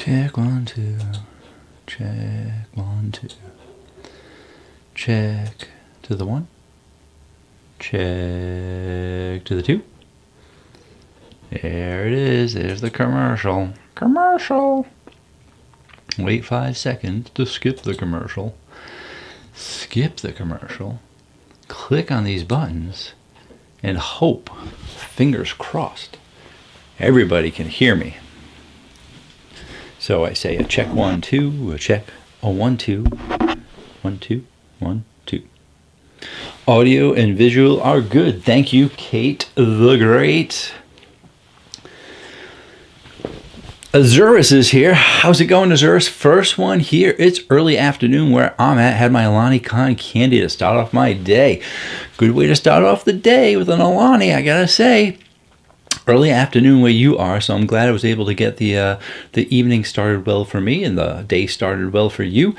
Check 1 2. Check 1 2. Check to the 1. Check to the 2. There it is. There's the commercial. Commercial. Wait 5 seconds to skip the commercial. Skip the commercial. Click on these buttons and hope, fingers crossed, everybody can hear me. So I say a check 1 2, a check a 1 2, 1 2, 1 2. Audio and visual are good. Thank you, Kate the Great. Azurus is here. How's it going, Azurus? First one here. It's early afternoon where I'm at. Had my Alani Khan candy to start off my day. Good way to start off the day with an Alani, I gotta say. Early afternoon where you are, so I'm glad I was able to get the evening started well for me and the day started well for you.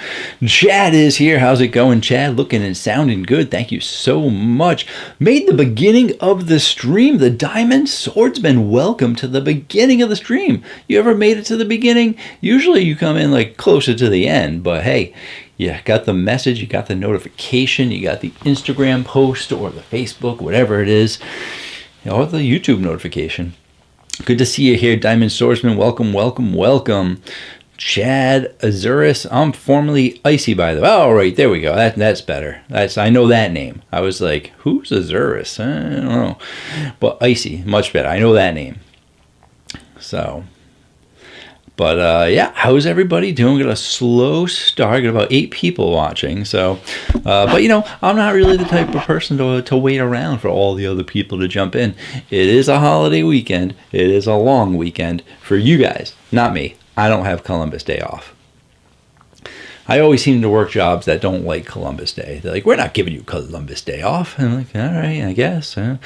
Chad is here. How's it going, Chad? Looking and sounding good. Thank you so much. Made the beginning of the stream. The Diamond Swordsman, welcome to the beginning of the stream. You ever made it to the beginning? Usually you come in like closer to the end, but hey, you got the message, you got the notification, you got the Instagram post or the Facebook, whatever it is. Or the YouTube notification. Good to see you here, Diamond Swordsman. Welcome, welcome, welcome. Chad Azurus. I'm formerly Icy, by the way. Oh, right, there we go. That's better. I know that name. I was like, who's Azurus? I don't know. But Icy, much better. I know that name. So, but yeah, how's everybody doing? Got a slow start. Got about 8 people watching. So, but you know, I'm not really the type of person to wait around for all the other people to jump in. It is a holiday weekend. It is a long weekend for you guys, not me. I don't have Columbus Day off. I always seem to work jobs that don't like Columbus Day. They're like, we're not giving you Columbus Day off. And I'm like, all right, I guess. A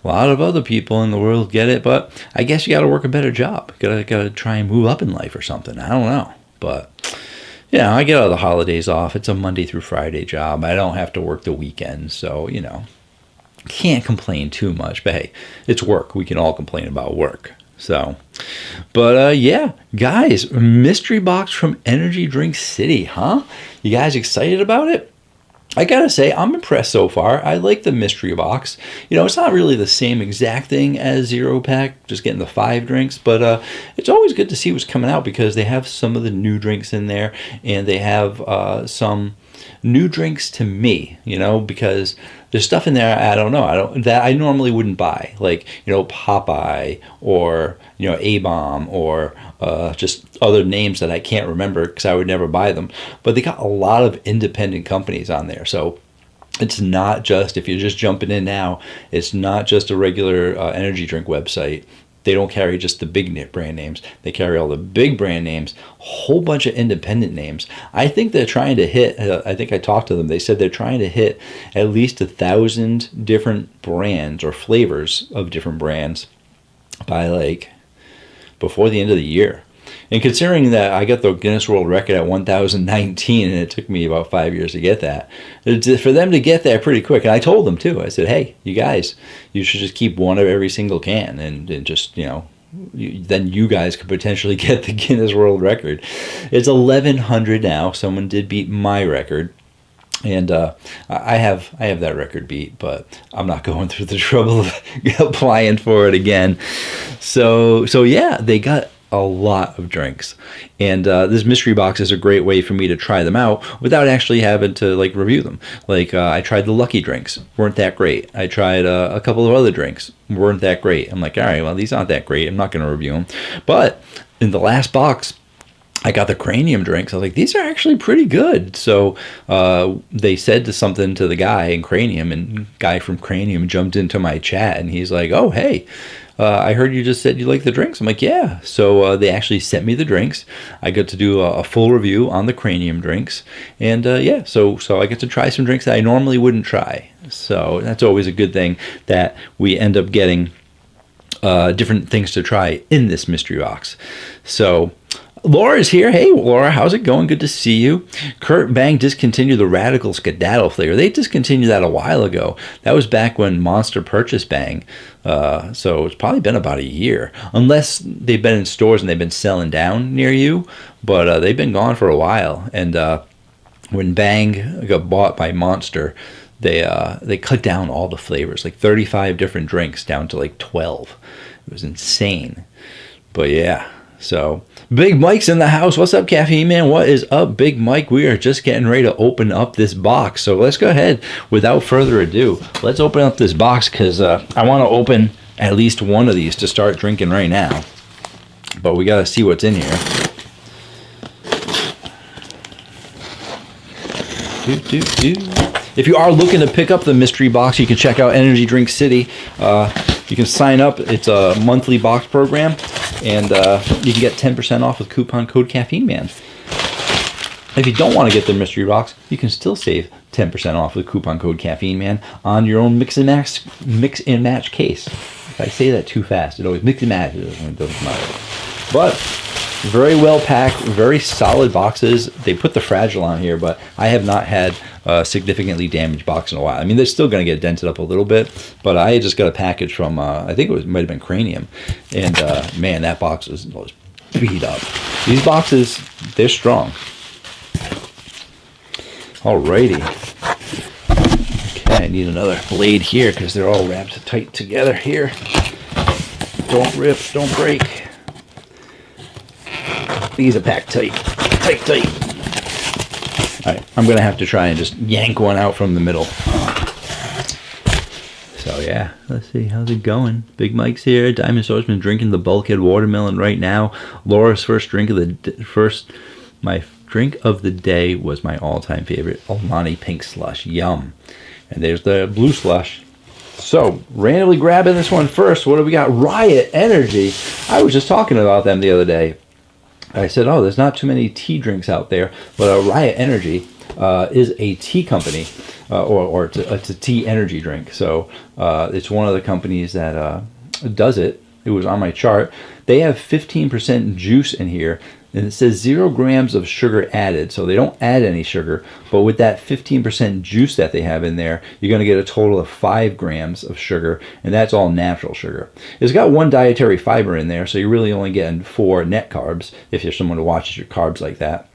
lot of other people in the world get it, but I guess you got to work a better job. Got to try and move up in life or something. I don't know. But, you know, I get all the holidays off. It's a Monday through Friday job. I don't have to work the weekends. So, you know, can't complain too much. But, hey, it's work. We can all complain about work. So, but yeah, guys, mystery box from Energy Drink City, huh? You guys excited about it? I gotta say, I'm impressed so far. I like the mystery box. You know, it's not really the same exact thing as Zero Pack, just getting the 5 drinks, but it's always good to see what's coming out because they have some of the new drinks in there, and they have some new drinks to me, you know, because there's stuff in there I don't know, that I normally wouldn't buy, like, you know, Popeye or, you know, A-Bomb or just other names that I can't remember because I would never buy them. But they got a lot of independent companies on there, so it's not just, if you're just jumping in now, it's not just a regular energy drink website. They don't carry just the big brand names. They carry all the big brand names, a whole bunch of independent names. I think they're trying to hit, I think I talked to them, they said they're trying to hit at least 1,000 different brands or flavors of different brands by like before the end of the year. And considering that I got the Guinness World Record at 1,019 and it took me about 5 years to get that, for them to get that pretty quick, and I told them too, I said, hey, you guys, you should just keep one of every single can and just, you know, then you guys could potentially get the Guinness World Record. It's 1,100 now. Someone did beat my record. And I have that record beat, but I'm not going through the trouble of applying for it again. So yeah, they got a lot of drinks, and this mystery box is a great way for me to try them out without actually having to like review them. Like I tried the Lucky drinks, weren't that great. I tried a couple of other drinks, weren't that great. I'm like, all right, well, these aren't that great, I'm not going to review them. But in the last box, I got the Cranium drinks. I was like, these are actually pretty good. So they said something to the guy in Cranium, and guy from Cranium jumped into my chat, and he's like, oh, hey, I heard you just said you like the drinks. I'm like, yeah. So they actually sent me the drinks. I got to do a full review on the Cranium drinks. And yeah, so I get to try some drinks that I normally wouldn't try. So that's always a good thing that we end up getting different things to try in this mystery box. So Laura's here. Hey, Laura, how's it going? Good to see you. Kurt Bang discontinued the Radical Skedaddle flavor. They discontinued that a while ago. That was back when Monster purchased Bang. So it's probably been about a year. Unless they've been in stores and they've been selling down near you. But they've been gone for a while. And when Bang got bought by Monster, they cut down all the flavors. Like 35 different drinks down to like 12. It was insane. But yeah. So, Big Mike's in the house. What's up, Caffeine Man? What is up, Big Mike? We are just getting ready to open up this box. So, let's go ahead. Without further ado, let's open up this box because I want to open at least one of these to start drinking right now. But we got to see what's in here. If you are looking to pick up the mystery box, you can check out Energy Drink City. You can sign up. It's a monthly box program, and you can get 10% off with coupon code Caffeine Man. If you don't want to get the mystery box, you can still save 10% off with coupon code Caffeine Man on your own mix and match case. If I say that too fast, it always mix and match. It doesn't matter. But very well packed, very solid boxes. They put the Fragile on here, but I have not had a significantly damaged box in a while. I mean, they're still going to get dented up a little bit, but I just got a package from, I think it might have been Cranium, and man, that box was beat up. These boxes, they're strong. Alrighty. Okay, I need another blade here because they're all wrapped tight together here. Don't rip, don't break. These are packed tight. Tight. Alright, I'm going to have to try and just yank one out from the middle. So yeah, let's see, how's it going? Big Mike's here. Diamond Swordsman drinking the Bulkhead Watermelon right now. Laura's first drink of the my drink of the day was my all-time favorite, Almani Pink Slush. Yum. And there's the blue slush. So, randomly grabbing this one first. What do we got? Riot Energy. I was just talking about them the other day. I said, oh, there's not too many tea drinks out there, but Riot Energy is a tea company, or it's a tea energy drink. So it's one of the companies that does it. It was on my chart. They have 15% juice in here, and it says 0 grams of sugar added. So they don't add any sugar, but with that 15% juice that they have in there, you're going to get a total of 5 grams of sugar, and that's all natural sugar. It's got 1 dietary fiber in there, so you're really only getting 4 net carbs if you're someone who watches your carbs like that.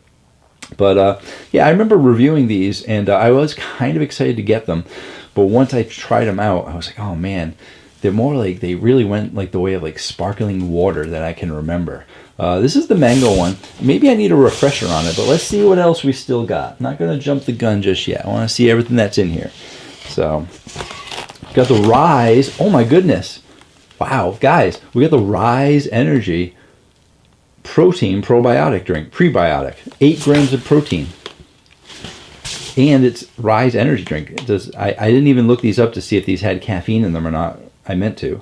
But yeah, I remember reviewing these, and I was kind of excited to get them, but once I tried them out, I was like, oh man, they're more like, they really went like the way of like sparkling water that I can remember. This is the mango one. Maybe I need a refresher on it, but let's see what else we still got. I'm not going to jump the gun just yet. I want to see everything that's in here. So, got the Rise. Oh my goodness. Wow, guys, we got the Rise Energy Protein Probiotic Drink. Prebiotic. 8 grams of protein. And it's Rise Energy Drink. I didn't even look these up to see if these had caffeine in them or not. I meant to.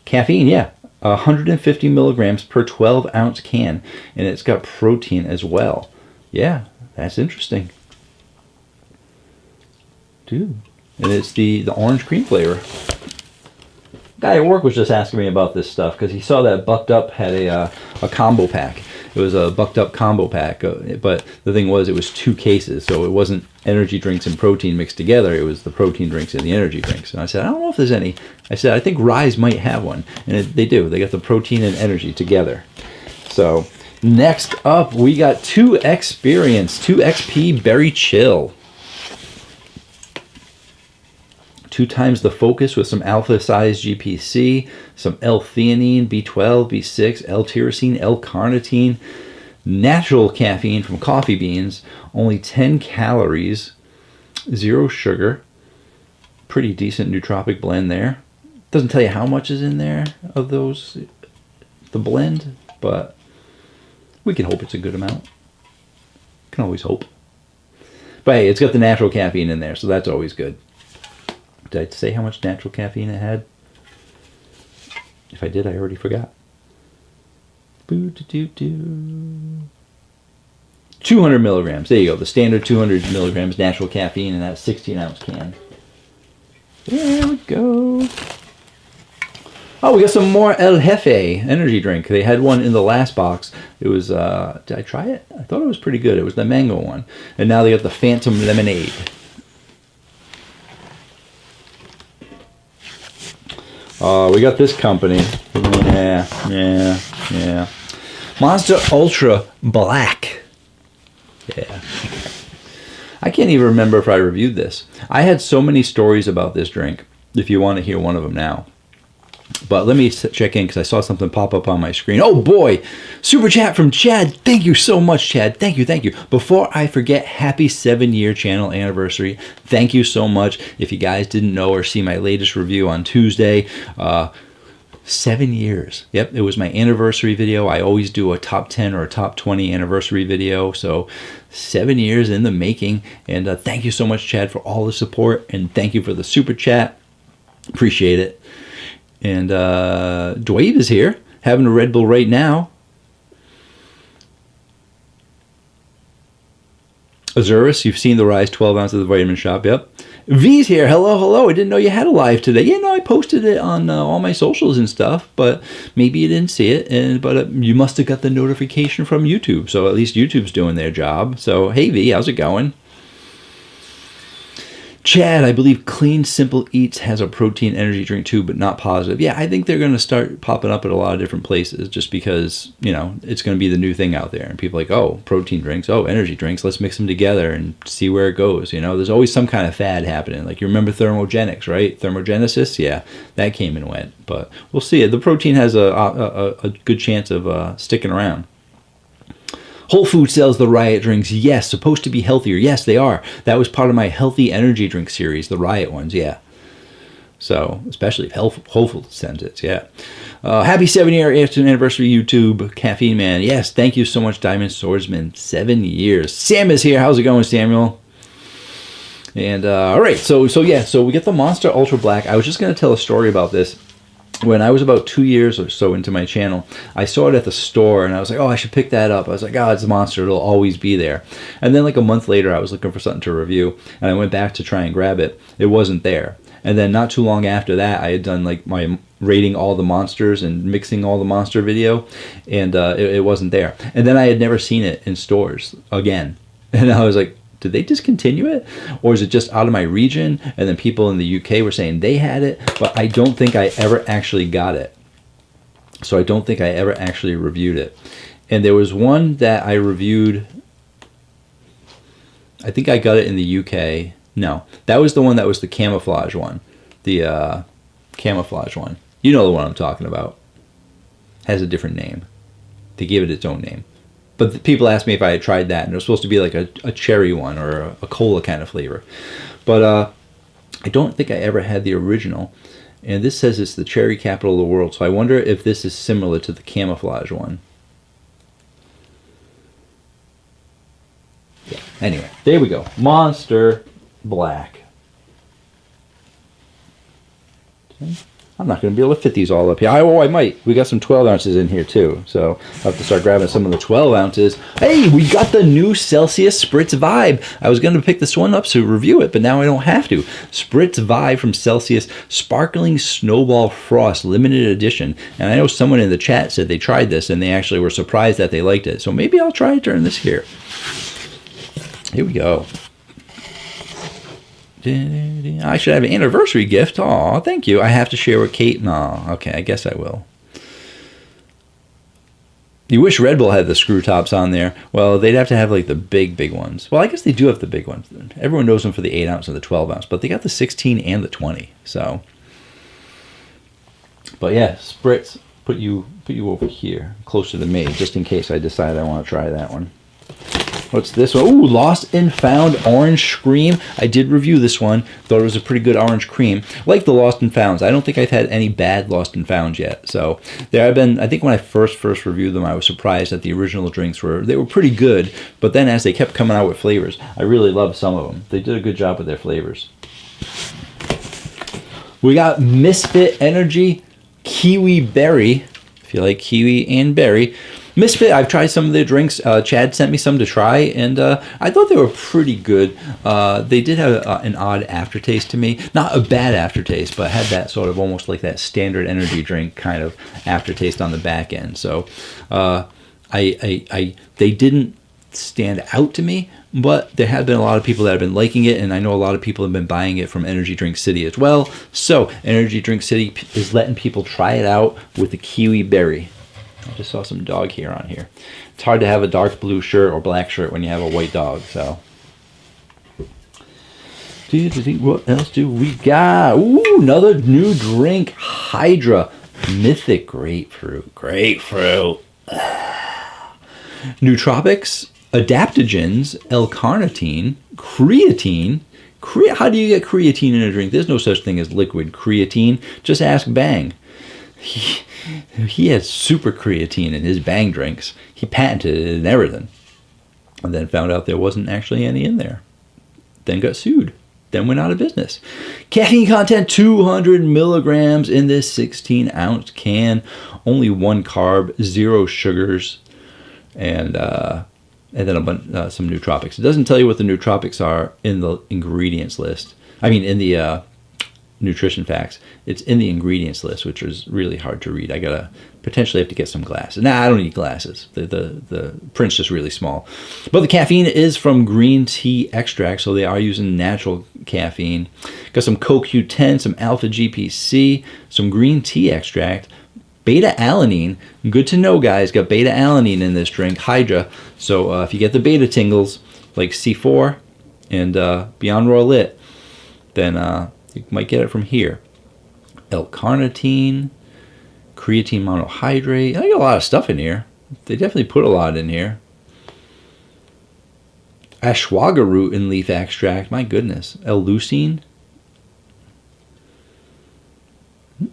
Caffeine, yeah. 150 milligrams per 12-ounce can, and it's got protein as well. Yeah, that's interesting. Dude. And it's the orange cream flavor. Guy at work was just asking me about this stuff because he saw that Bucked Up had a combo pack. It was a Bucked Up combo pack, but the thing was it was 2 cases, so it wasn't energy drinks and protein mixed together. It was the protein drinks and the energy drinks. And I said, I don't know if there's any. I said, I think Rise might have one. And they do. They got the protein and energy together. So next up, we got 2 XP Berry Chill. 2 times the focus with some alpha-size GPC, some L-theanine, B12, B6, L-tyrosine, L-carnitine, natural caffeine from coffee beans, only 10 calories, 0 sugar, pretty decent nootropic blend there. Doesn't tell you how much is in there of those, the blend, but we can hope it's a good amount. Can always hope. But hey, it's got the natural caffeine in there, so that's always good. Did I say how much natural caffeine it had? If I did, I already forgot. 200 milligrams. There you go. The standard 200 milligrams natural caffeine in that 16-ounce can. There we go. Oh, we got some more El Jefe energy drink. They had one in the last box. It was, did I try it? I thought it was pretty good. It was the mango one. And now they got the Phantom Lemonade. We got this company. Yeah. Monster Ultra Black. Yeah. I can't even remember if I reviewed this. I had so many stories about this drink, if you want to hear one of them now. But let me check in because I saw something pop up on my screen. Oh boy, super chat from Chad. Thank you so much, Chad. Thank you. Before I forget, happy 7-year channel anniversary. Thank you so much. If you guys didn't know or see my latest review on Tuesday, 7 years. Yep, it was my anniversary video. I always do a top 10 or a top 20 anniversary video. So 7 years in the making. And thank you so much, Chad, for all the support. And thank you for the super chat. Appreciate it. And Dwayne is here, having a Red Bull right now. Azurus, you've seen the Rise 12 ounce of the Vitamin Shop. Yep. V's here. Hello. I didn't know you had a live today. Yeah, no, I posted it on all my socials and stuff, but maybe you didn't see it. But you must have got the notification from YouTube. So at least YouTube's doing their job. So, hey, V, how's it going? Chad, I believe Clean Simple Eats has a protein energy drink too, but not positive. Yeah, I think they're going to start popping up at a lot of different places just because, you know, it's going to be the new thing out there. And people are like, oh, protein drinks, oh, energy drinks, let's mix them together and see where it goes. You know, there's always some kind of fad happening. Like you remember thermogenics, right? Thermogenesis, yeah, that came and went. But we'll see. The protein has a good chance of sticking around. Whole Foods sells the Riot drinks. Yes, supposed to be healthier. Yes, they are. That was part of my healthy energy drink series, the Riot ones, yeah. So, especially if Whole Foods sends it, yeah. Happy 7-year anniversary, YouTube. Caffeine Man. Yes, thank you so much, Diamond Swordsman. 7 years. Sam is here. How's it going, Samuel? And, all right, so we get the Monster Ultra Black. I was just going to tell a story about this. When I was about 2 years or so into my channel, I saw it at the store, and I was like, oh, I should pick that up. I was like, oh, it's a Monster. It'll always be there. And then like a month later, I was looking for something to review, and I went back to try and grab it. It wasn't there. And then not too long after that, I had done like my rating all the monsters and mixing all the monster video, and it wasn't there. And then I had never seen it in stores again. And I was like, did they discontinue it? Or is it just out of my region? And then people in the UK were saying they had it, but I don't think I ever actually got it. So I don't think I ever actually reviewed it. And there was one that I reviewed. I think I got it in the UK. No, that was the one that was the camouflage one. The camouflage one. You know the one I'm talking about. Has a different name. They gave it its own name. But people asked me if I had tried that, and it was supposed to be like a cherry one or a cola kind of flavor. But I don't think I ever had the original. And this says it's the cherry capital of the world, so I wonder if this is similar to the camouflage one. Yeah. Anyway, there we go. Monster Black. Okay. I'm not going to be able to fit these all up here. I might. We got some 12 ounces in here too. So I'll have to start grabbing some of the 12 ounces. Hey, we got the new Celsius Spritz Vibe. I was going to pick this one up to review it, but now I don't have to. Spritz Vibe from Celsius, Sparkling Snowball Frost, limited edition. And I know someone in the chat said they tried this and they actually were surprised that they liked it. So maybe I'll try it during this here. Here we go. I should have an anniversary gift. Aw, thank you. I have to share with Kate. No, okay, I guess I will. You wish Red Bull had the screw tops on there. Well, they'd have to have like the big ones. Well, I guess they do have the big ones. Everyone knows them for the 8 ounce and the 12 ounce, but they got the 16 and the 20. So, but yeah, Spritz, put you over here, closer to me, just in case I decide I want to try that one. What's this one? Ooh, Lost and Found Orange Scream. I did review this one. Thought it was a pretty good orange cream. Like the Lost and Founds. I don't think I've had any bad Lost and Founds yet. So there have been, I think when I first reviewed them, I was surprised that the original drinks were pretty good. But then as they kept coming out with flavors, I really loved some of them. They did a good job with their flavors. We got Misfit Energy Kiwi Berry. If you like kiwi and berry. Misfit, I've tried some of their drinks. Chad sent me some to try, and I thought they were pretty good. They did have an odd aftertaste to me. Not a bad aftertaste, but had that sort of almost like that standard energy drink kind of aftertaste on the back end. So they didn't stand out to me, but there have been a lot of people that have been liking it, and I know a lot of people have been buying it from Energy Drink City as well. So Energy Drink City is letting people try it out with the kiwi berry. I just saw some dog hair on here. It's hard to have a dark blue shirt or black shirt when you have a white dog. So, what else do we got? Ooh, another new drink, Hydra Mythic Grapefruit. Nootropics, adaptogens, L-carnitine, creatine. How do you get creatine in a drink? There's no such thing as liquid creatine. Just ask Bang. He had super creatine in his Bang drinks. He patented it and everything. And then found out there wasn't actually any in there. Then got sued. Then went out of business. Caffeine content, 200 milligrams in this 16-ounce can. Only 1 carb, 0 sugars, and then some nootropics. It doesn't tell you what the nootropics are in the ingredients list. I mean, in the nutrition facts. It's in the ingredients list, which is really hard to read. I gotta potentially have to get some glasses. Nah, I don't need glasses. The print's just really small. But the caffeine is from green tea extract, so they are using natural caffeine. Got some CoQ10, some alpha GPC, some green tea extract, beta alanine. Good to know, guys. Got beta alanine in this drink, Hydra. So if you get the beta tingles like C4 and Beyond Raw Lit, then you might get it from here. L-carnitine, creatine monohydrate. I got a lot of stuff in here. They definitely put a lot in here. Ashwagandha root and leaf extract. My goodness. L-leucine.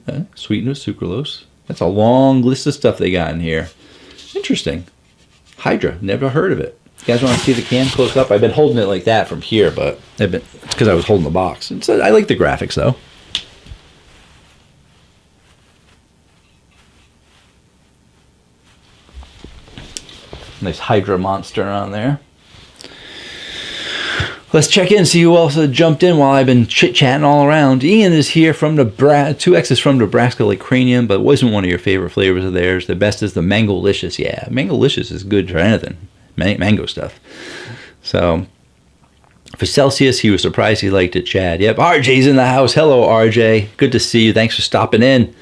Okay. Sweetened with sucralose. That's a long list of stuff they got in here. Interesting. Hydra. Never heard of it. You guys want to see the can close up? I've been holding it like that from here, but it's because I was holding the box. I like the graphics, though. Nice Hydra monster on there. Let's check in, see who else jumped in while I've been chit-chatting all around. Ian is here from Nebraska. 2X is from Nebraska like Cranium, but wasn't one of your favorite flavors of theirs. The best is the Mango-licious. Yeah, Mango-licious is good for anything. Mango stuff. So for Celsius, he was surprised he liked it. Chad, yep. RJ's in the house. Hello, RJ. Good to see you. Thanks for stopping in.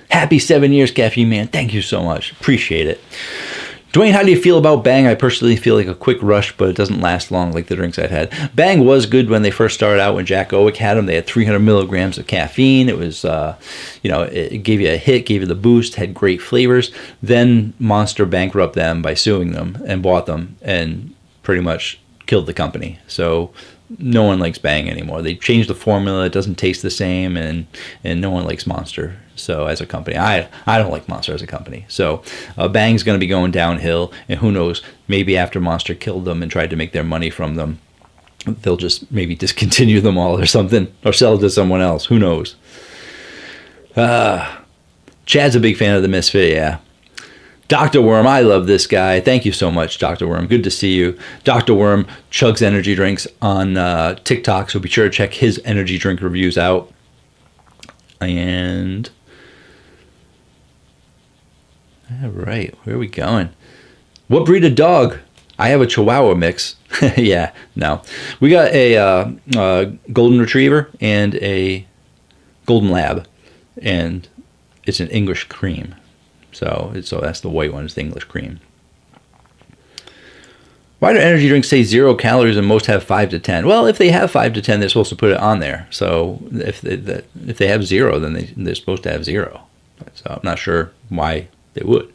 Happy 7 years, Caffeine Man. Thank you so much. Appreciate it. Dwayne, how do you feel about Bang? I personally feel like a quick rush, but it doesn't last long like the drinks I've had. Bang was good when they first started out. When Jack Owick had them, they had 300 milligrams of caffeine. It was, it gave you a hit, gave you the boost, had great flavors. Then Monster bankrupted them by suing them and bought them and pretty much killed the company. So no one likes Bang anymore. They changed the formula. It doesn't taste the same, and no one likes Monster. So as a company, I don't like Monster as a company. So Bang's going to be going downhill, and who knows, maybe after Monster killed them and tried to make their money from them, they'll just maybe discontinue them all or something, or sell it to someone else. Who knows? Chad's a big fan of the Misfit, yeah. Dr. Worm, I love this guy. Thank you so much, Dr. Worm. Good to see you. Dr. Worm chugs energy drinks on TikTok, so be sure to check his energy drink reviews out. And all right, where are we going? What breed of dog? I have a Chihuahua mix. Yeah, no. We got a Golden Retriever and a Golden Lab, and it's an English cream. So that's the white one. It's the English cream. Why do energy drinks say 0 calories and most have 5 to 10? Well, if they have 5 to 10, they're supposed to put it on there. So if they have 0, then they're supposed to have 0. So I'm not sure why they would.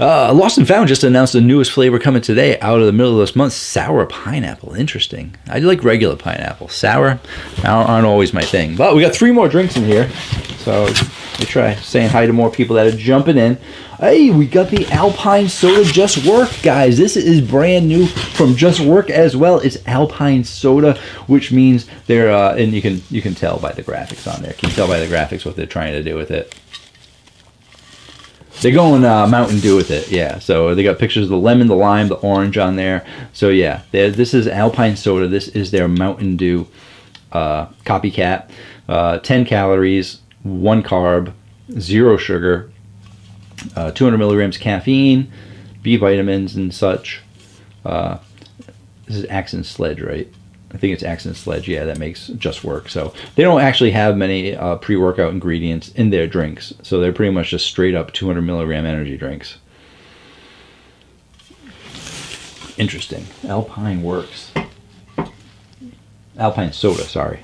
Lost and Found just announced the newest flavor coming today out of the middle of this month. Sour pineapple. Interesting. I like regular pineapple. Sour aren't always my thing. But we got 3 more drinks in here. So we try saying hi to more people that are jumping in. Hey, we got the Alpine Soda Just Work, guys. This is brand new from Just Work as well. It's Alpine Soda, which means they're and you can tell by the graphics on there. You can tell by the graphics what they're trying to do with it. They're going Mountain Dew with it, yeah. So they got pictures of the lemon, the lime, the orange on there. So yeah, this is Alpine Soda. This is their Mountain Dew copycat. 10 calories, 1 carb, 0 sugar, 200 milligrams caffeine, B vitamins and such. This is Accent Sledge, right? I think it's Accent Sledge. Yeah, that makes Just Work. So they don't actually have many pre-workout ingredients in their drinks. So they're pretty much just straight up 200 milligram energy drinks. Interesting. Alpine Works. Alpine Soda, sorry.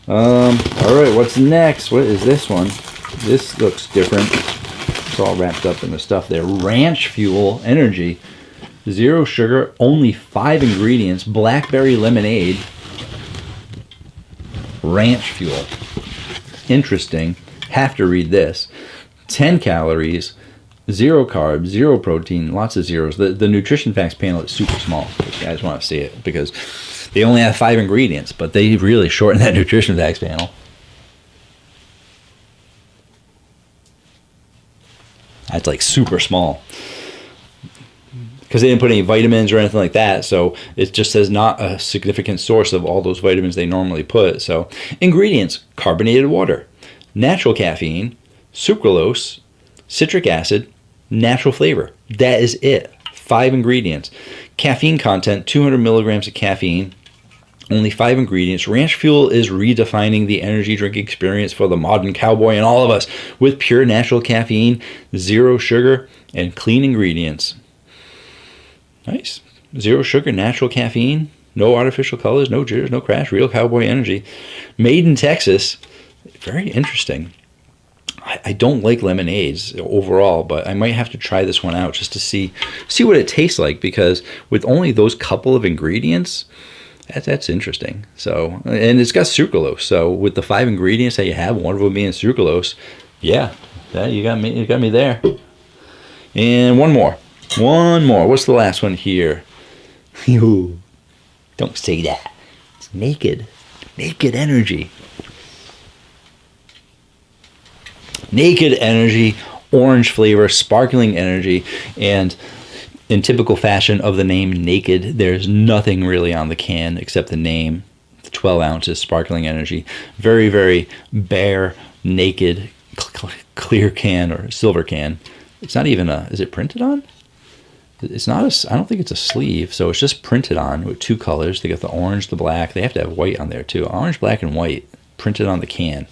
All right, what's next? What is this one? This looks different. It's all wrapped up in the stuff there. Ranch Fuel Energy. 0 sugar, only 5 ingredients, blackberry lemonade, ranch fuel. Interesting. Have to read this. 10 calories, 0 carbs, 0 protein, lots of zeros. The nutrition facts panel is super small. If you guys want to see it, because they only have 5 ingredients, but they really shorten that nutrition facts panel. That's like super small. Because they didn't put any vitamins or anything like that, so it just says not a significant source of all those vitamins they normally put. So ingredients: carbonated water, natural caffeine, sucralose, citric acid, natural flavor. That is it. 5 ingredients. Caffeine content: 200 milligrams of caffeine. Only 5 ingredients. Ranch Fuel is redefining the energy drink experience for the modern cowboy and all of us with pure natural caffeine, 0 sugar, and clean ingredients. Nice. 0 sugar, natural caffeine, no artificial colors, no jitters, no crash, real cowboy energy. Made in Texas. Very interesting. I don't like lemonades overall, but I might have to try this one out just to see what it tastes like, because with only those couple of ingredients, that's interesting. So, and it's got sucralose. So with the 5 ingredients that you have, one of them being sucralose, yeah, you got me there. And one more. What's the last one here? Don't say that. It's Naked Energy. Naked Energy, orange flavor, sparkling energy, and in typical fashion of the name Naked, there's nothing really on the can except the name. 12 ounces, sparkling energy. Very, very bare, naked, clear can or silver can. It's not even is it printed on? It's not I don't think it's a sleeve, so it's just printed on with 2 colors. They got the orange, the black. They have to have white on there too. Orange, black, and white printed on the can.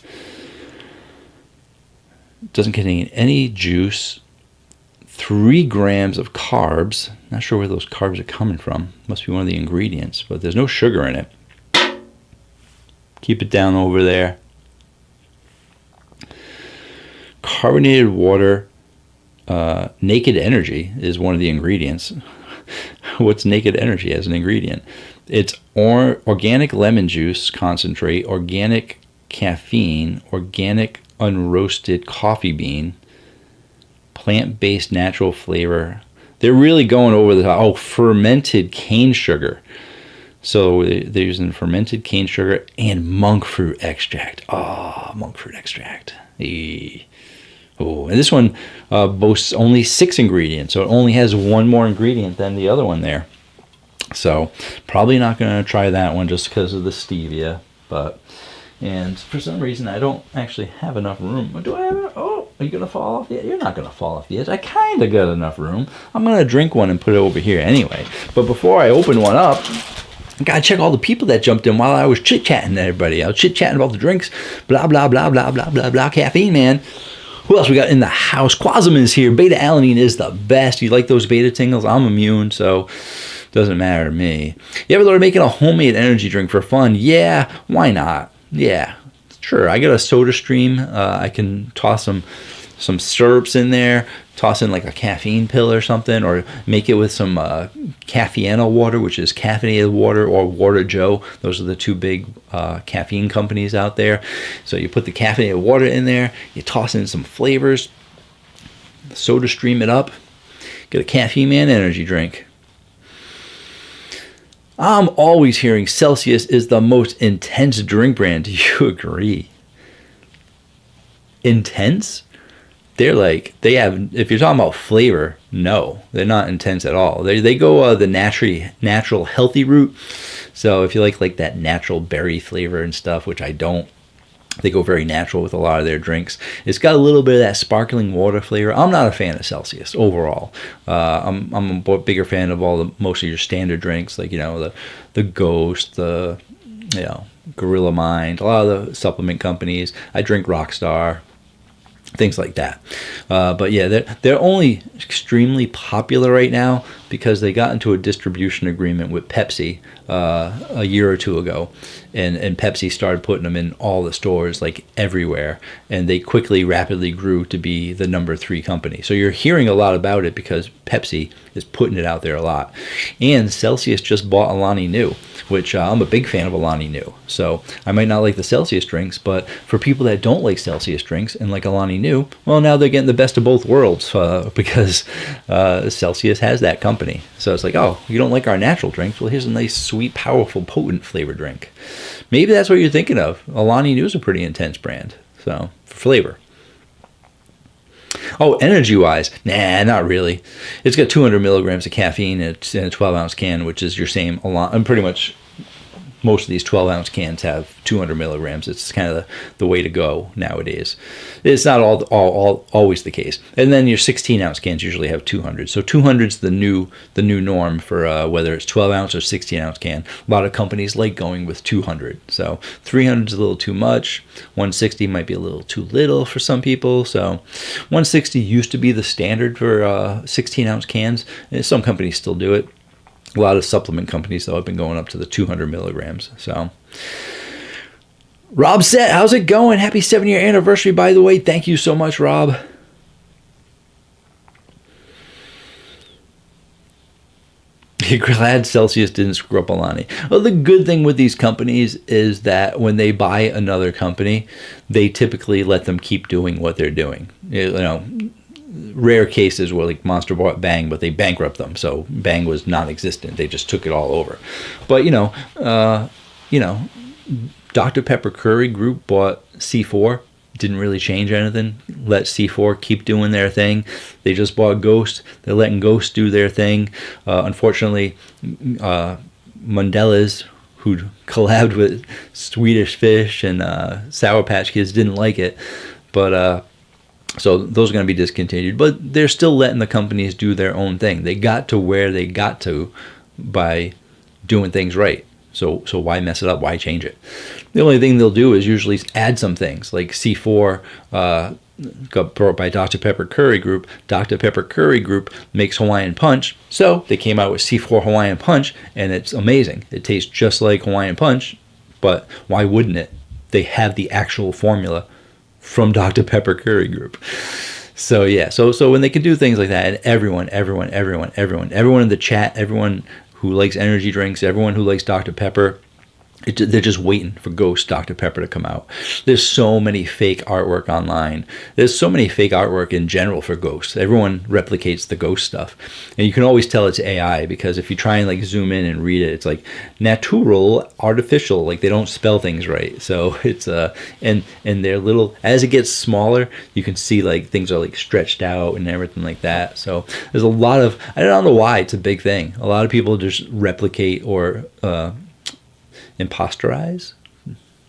Doesn't contain any juice. 3 grams of carbs. Not sure where those carbs are coming from. Must be one of the ingredients, but there's no sugar in it. Keep it down over there. Carbonated water. Naked Energy is one of the ingredients. What's Naked Energy as an ingredient? It's organic lemon juice concentrate, organic caffeine, organic unroasted coffee bean, plant-based natural flavor. They're really going over the top. Oh, fermented cane sugar. So they're using fermented cane sugar and monk fruit extract. Oh, monk fruit extract. Oh, and this one boasts only 6 ingredients, so it only has 1 more ingredient than the other one there. So probably not going to try that one just because of the stevia. And for some reason, I don't actually have enough room. Do I have it? Oh, are you going to fall off the edge? You're not going to fall off the edge. I kind of got enough room. I'm going to drink one and put it over here anyway. But before I open one up, I got to check all the people that jumped in while I was chit-chatting to everybody. I was chit-chatting about the drinks. Blah, blah, blah, blah, blah, blah, blah. Caffeine, man. Who else we got in the house? Quasum is here. Beta-alanine is the best. You like those beta tingles? I'm immune, so doesn't matter to me. You ever thought of making a homemade energy drink for fun? Yeah, why not? Yeah, sure. I got a soda stream. I can toss some syrups in there, toss in like a caffeine pill or something, or make it with some Caffeina water, which is caffeinated water, or Water Joe. Those are the 2 big caffeine companies out there. So you put the caffeinated water in there, you toss in some flavors, soda stream it up, get a Caffeine Man energy drink. I'm always hearing Celsius is the most intense drink brand. Do you agree? Intense? they're like, they have, if you're talking about flavor, no, they're not intense at all. They go the natural healthy route. So if you like that natural berry flavor and stuff, which I don't, they go very natural with a lot of their drinks. It's got a little bit of that sparkling water flavor. I'm not a fan of Celsius overall. I'm a bigger fan of most of your standard drinks, like, the Ghost, the Gorilla Mind, a lot of the supplement companies. I drink Rockstar, things like that. But yeah, they're only extremely popular right now because they got into a distribution agreement with Pepsi a year or two ago, and Pepsi started putting them in all the stores, like everywhere, and they rapidly grew to be the number 3 company. So you're hearing a lot about it because Pepsi is putting it out there a lot. And Celsius just bought Alani Nu, which I'm a big fan of Alani Nu. So I might not like the Celsius drinks, but for people that don't like Celsius drinks and like Alani Nu, well, now they're getting the best of both worlds because Celsius has that company. So it's like, oh, you don't like our natural drinks? Well, here's a nice, sweet, powerful, potent flavor drink. Maybe that's what you're thinking of. Alani Nu is a pretty intense brand, so for flavor. Oh, energy-wise, nah, not really. It's got 200 milligrams of caffeine in a 12-ounce can, which is your same. And pretty much most of these 12-ounce cans have 200 milligrams. It's kind of the way to go nowadays. It's not always the case. And then your 16-ounce cans usually have 200. So 200 is the new norm for whether it's 12-ounce or 16-ounce can. A lot of companies like going with 200. So 300 is a little too much. 160 might be a little too little for some people. So 160 used to be the standard for 16-ounce cans. And some companies still do it. A lot of supplement companies, though, have been going up to the 200 milligrams. So, Rob Set, how's it going? Happy 7-year anniversary, by the way. Thank you so much, Rob. You're glad Celsius didn't screw up Alani. Well, the good thing with these companies is that when they buy another company, they typically let them keep doing what they're doing. Rare cases where like Monster bought Bang, but they bankrupt them, so Bang was non-existent. They just took it all over. But Dr. Pepper Curry Group bought C4. Didn't really change anything. Let C4 keep doing their thing. They just bought Ghost. They're letting Ghost do their thing. Unfortunately, Mondelez, who collabed with Swedish Fish and Sour Patch Kids, didn't like it, but. So those are going to be discontinued, but they're still letting the companies do their own thing. They got to where they got to by doing things right. So why mess it up? Why change it? The only thing they'll do is usually add some things, like C4 got brought by Dr. Pepper Curry Group. Dr. Pepper Curry Group makes Hawaiian Punch, so they came out with C4 Hawaiian Punch, and it's amazing. It tastes just like Hawaiian Punch, but why wouldn't it? They have the actual formula from Dr. Pepper Curry Group. So yeah, so when they can do things like that, and everyone in the chat, everyone who likes energy drinks, everyone who likes Dr. Pepper, they're just waiting for Ghost Dr. Pepper to come out. There's so many fake artwork online. There's so many fake artwork in general for Ghost. Everyone replicates the Ghost stuff. And you can always tell it's AI because if you try and like zoom in and read it, it's like natural, artificial. Like they don't spell things right. So it's and they're little, as it gets smaller, you can see like things are like stretched out and everything like that. So there's a lot of, I don't know why it's a big thing. A lot of people just replicate or imposterize?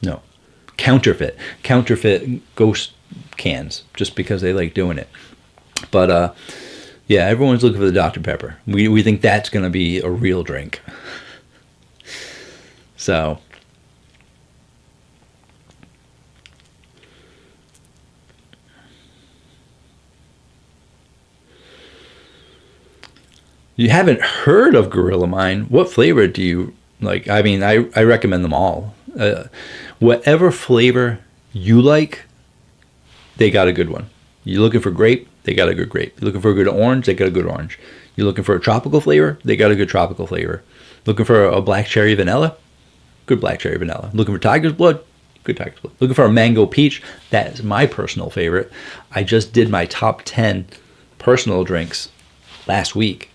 No. Counterfeit Ghost cans just because they like doing it. But yeah, everyone's looking for the Dr. Pepper. We think that's going to be a real drink. So you haven't heard of Gorilla Mind? What flavor do you like? I mean, I recommend them all. Whatever flavor you like, they got a good one. You're looking for grape, they got a good grape. You're looking for a good orange, they got a good orange. You're looking for a tropical flavor, they got a good tropical flavor. Looking for a black cherry vanilla, good black cherry vanilla. Looking for tiger's blood, good tiger's blood. Looking for a mango peach, that is my personal favorite. I just did my top 10 personal drinks last week.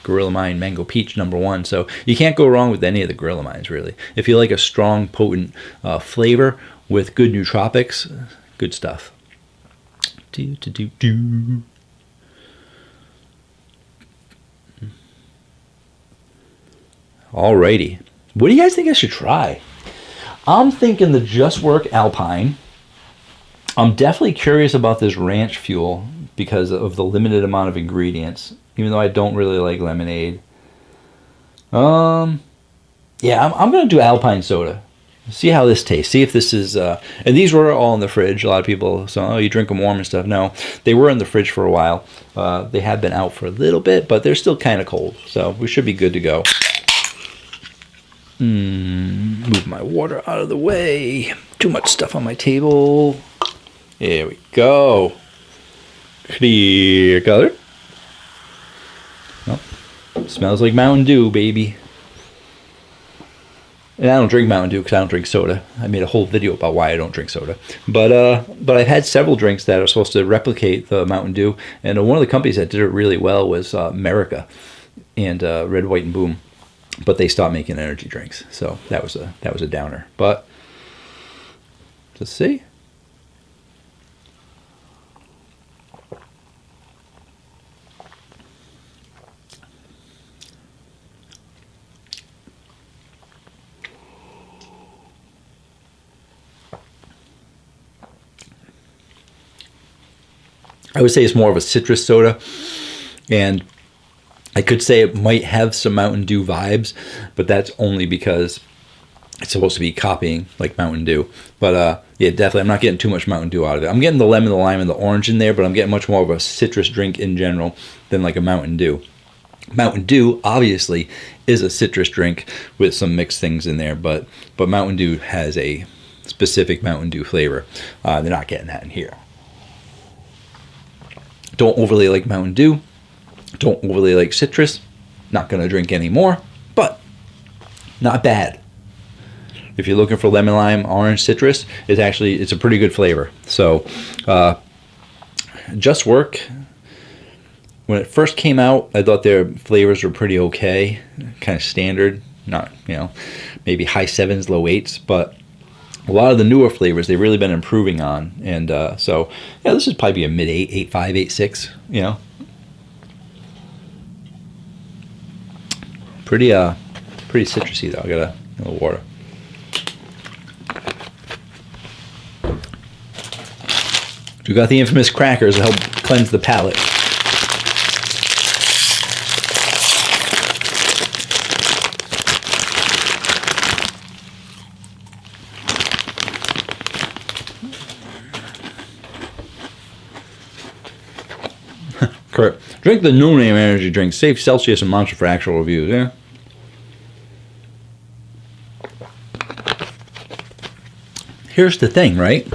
Gorilla Mind Mango Peach #1. So you can't go wrong with any of the Gorilla Minds, really. If you like a strong, potent flavor with good nootropics, good stuff. Alrighty. What do you guys think I should try? I'm thinking the Just Work Alpine. I'm definitely curious about this ranch fuel because of the limited amount of ingredients, even though I don't really like lemonade. Yeah, I'm going to do Alpine soda. See how this tastes. See if this is... and these were all in the fridge. A lot of people say, oh, you drink them warm and stuff. No, they were in the fridge for a while. They have been out for a little bit, but they're still kind of cold. So we should be good to go. Move my water out of the way. Too much stuff on my table. There we go. Clear color. Oh, smells like Mountain Dew, baby. And I don't drink Mountain Dew because I don't drink soda. I made a whole video about why I don't drink soda. But I've had several drinks that are supposed to replicate the Mountain Dew. And one of the companies that did it really well was America and Red, White, and Boom. But they stopped making energy drinks, so that was a downer. But let's see. I would say it's more of a citrus soda, and I could say it might have some Mountain Dew vibes, but that's only because it's supposed to be copying like Mountain Dew. But yeah, definitely, I'm not getting too much Mountain Dew out of it. I'm getting the lemon, the lime, and the orange in there, but I'm getting much more of a citrus drink in general than like a Mountain Dew. Mountain Dew, obviously, is a citrus drink with some mixed things in there, but Mountain Dew has a specific Mountain Dew flavor. They're not getting that in here. Don't overly like Mountain Dew. Don't overly like citrus. Not going to drink anymore, but not bad. If you're looking for lemon, lime, orange, citrus, it's a pretty good flavor. So, Just Work, when it first came out, I thought their flavors were pretty okay, kind of standard, not, maybe high 7s, low 8s, but a lot of the newer flavors they've really been improving on. And so, yeah, this is probably a mid 8, 8.5, 8.6, Pretty citrusy though. I got a little water. We got the infamous crackers to help cleanse the palate. Kurt, drink the no name energy drink. Save Celsius and Monster for actual reviews. Yeah. Here's the thing, right?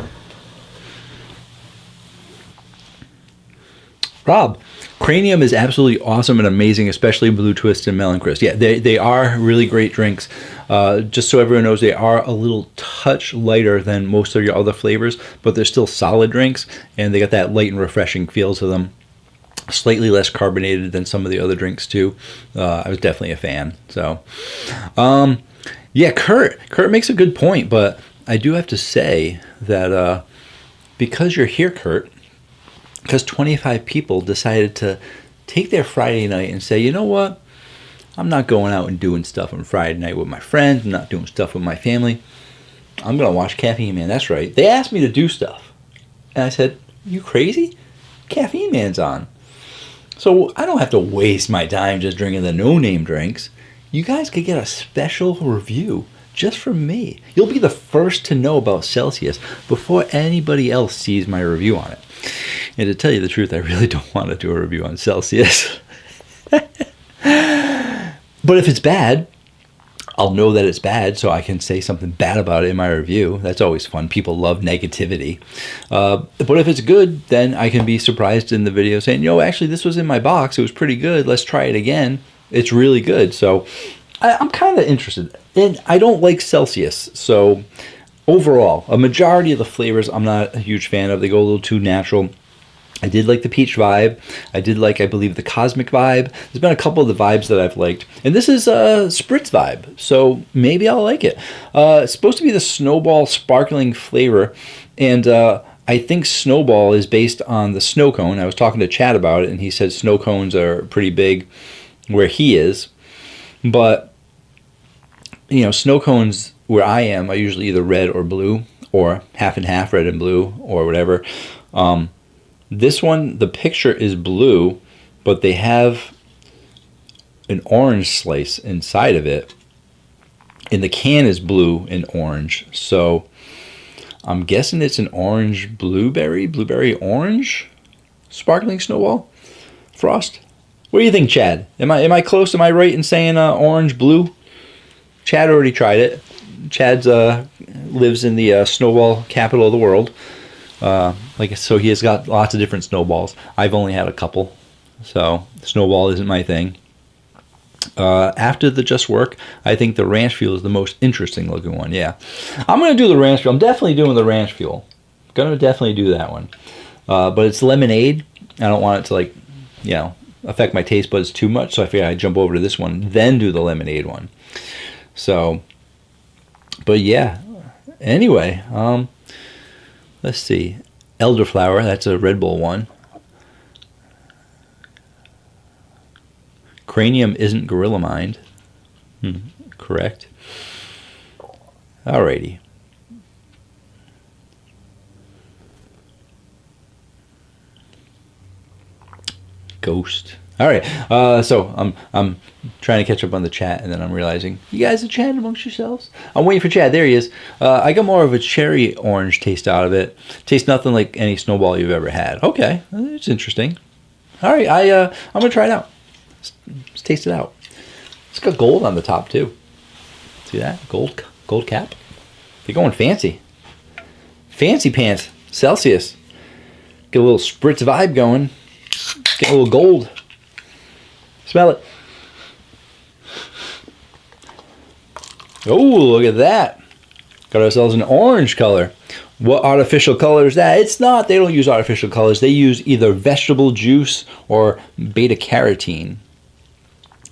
Rob, Cranium is absolutely awesome and amazing, especially Blue Twist and Melon Crisp. Yeah, they are really great drinks. Just so everyone knows, they are a little touch lighter than most of your other flavors, but they're still solid drinks, and they got that light and refreshing feel to them. Slightly less carbonated than some of the other drinks too. I was definitely a fan. So, yeah, Kurt makes a good point, but I do have to say that because you're here, Kurt, because 25 people decided to take their Friday night and say, you know what? I'm not going out and doing stuff on Friday night with my friends. I'm not doing stuff with my family. I'm going to watch Caffeine Man. That's right. They asked me to do stuff. And I said, you crazy? Caffeine Man's on. So I don't have to waste my time just drinking the no-name drinks. You guys could get a special review just from me. You'll be the first to know about Celsius before anybody else sees my review on it. And to tell you the truth, I really don't want to do a review on Celsius. But if it's bad, I'll know that it's bad, so I can say something bad about it in my review. That's always fun. People love negativity. But if it's good, then I can be surprised in the video saying, actually, this was in my box. It was pretty good. Let's try it again. It's really good. So I'm kind of interested. And I don't like Celsius. So overall, a majority of the flavors I'm not a huge fan of. They go a little too natural. I did like the peach vibe. I did like, I believe, the cosmic vibe. There's been a couple of the vibes that I've liked. And this is a spritz vibe, so maybe I'll like it. It's supposed to be the snowball sparkling flavor. And I think Snowball is based on the snow cone. I was talking to Chad about it, and he said snow cones are pretty big where he is. But, you know, snow cones where I am are usually either red or blue, or half and half, red and blue, or whatever. This one, the picture is blue, but they have an orange slice inside of it. And the can is blue and orange. So I'm guessing it's an orange blueberry orange sparkling Snowball Frost. What do you think, Chad? Am I close? Am I right in saying orange blue? Chad already tried it. Chad's lives in the snowball capital of the world. So he has got lots of different snowballs. I've only had a couple, so snowball isn't my thing. After the Just Work, I think the ranch fuel is the most interesting looking one. Yeah, I'm going to do the ranch fuel. I'm definitely doing the ranch fuel. Going to definitely do that one. But it's lemonade. I don't want it to, like, you know, affect my taste buds too much. So I figured I'd jump over to this one, then do the lemonade one. So, but yeah. Anyway, let's see. Elderflower, that's a Red Bull one. Cranium isn't Gorilla Mind. Correct. Alrighty. Ghost. All right. So I'm trying to catch up on the chat, and then I'm realizing you guys are chatting amongst yourselves. I'm waiting for Chad. There he is. I got more of a cherry orange taste out of it. Tastes nothing like any Snowball you've ever had. Okay, it's interesting. All right. I'm gonna try it out. Let's taste it out. It's got gold on the top too. See that? Gold cap. They're going fancy. Fancy pants. Celsius. Get a little spritz vibe going. Get a little gold. Smell it. Oh, look at that. Got ourselves an orange color. What artificial color is that? It's not. They don't use artificial colors. They use either vegetable juice or beta carotene.